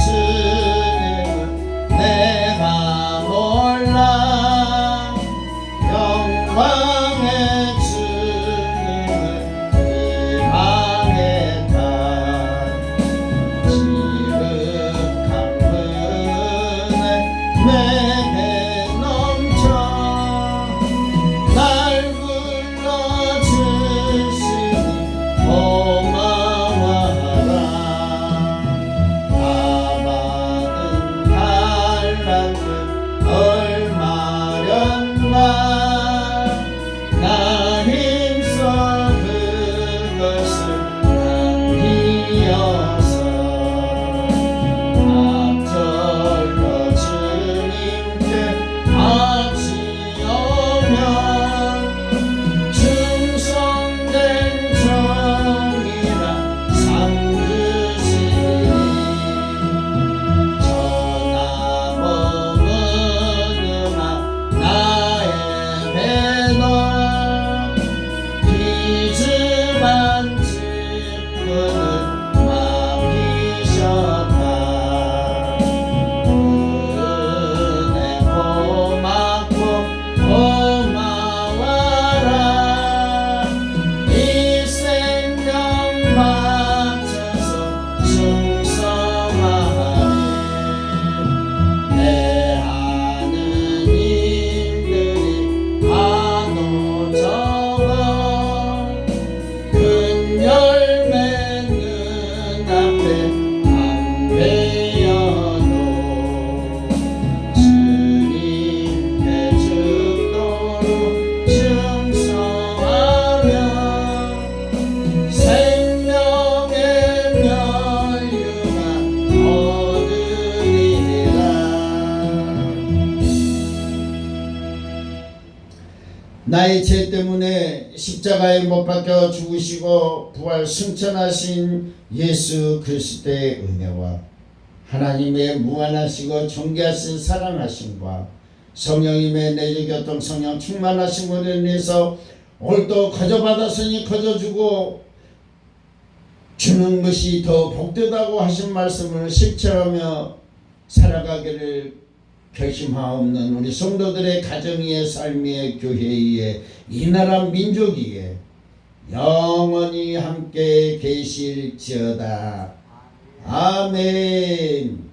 주님을 내가 몰라 영광의 주님을 희망했다. 내게 넘쳐 날 불러주시니 고마워. 나의 죄 때문에 십자가에 못 박혀 죽으시고 부활 승천하신 예수 그리스도의 은혜와 하나님의 무한하시고 존귀하신 사랑하심과 성령님의 내주교통 성령 충만하신 것에 인해서 오늘도 거저받았으니 거저주고 주는 것이 더 복되다고 하신 말씀을 실천하며 살아가기를 결심하옵는 우리 성도들의 가정의 삶의 교회의 이 나라 민족이에 영원히 함께 계실지어다. 아멘.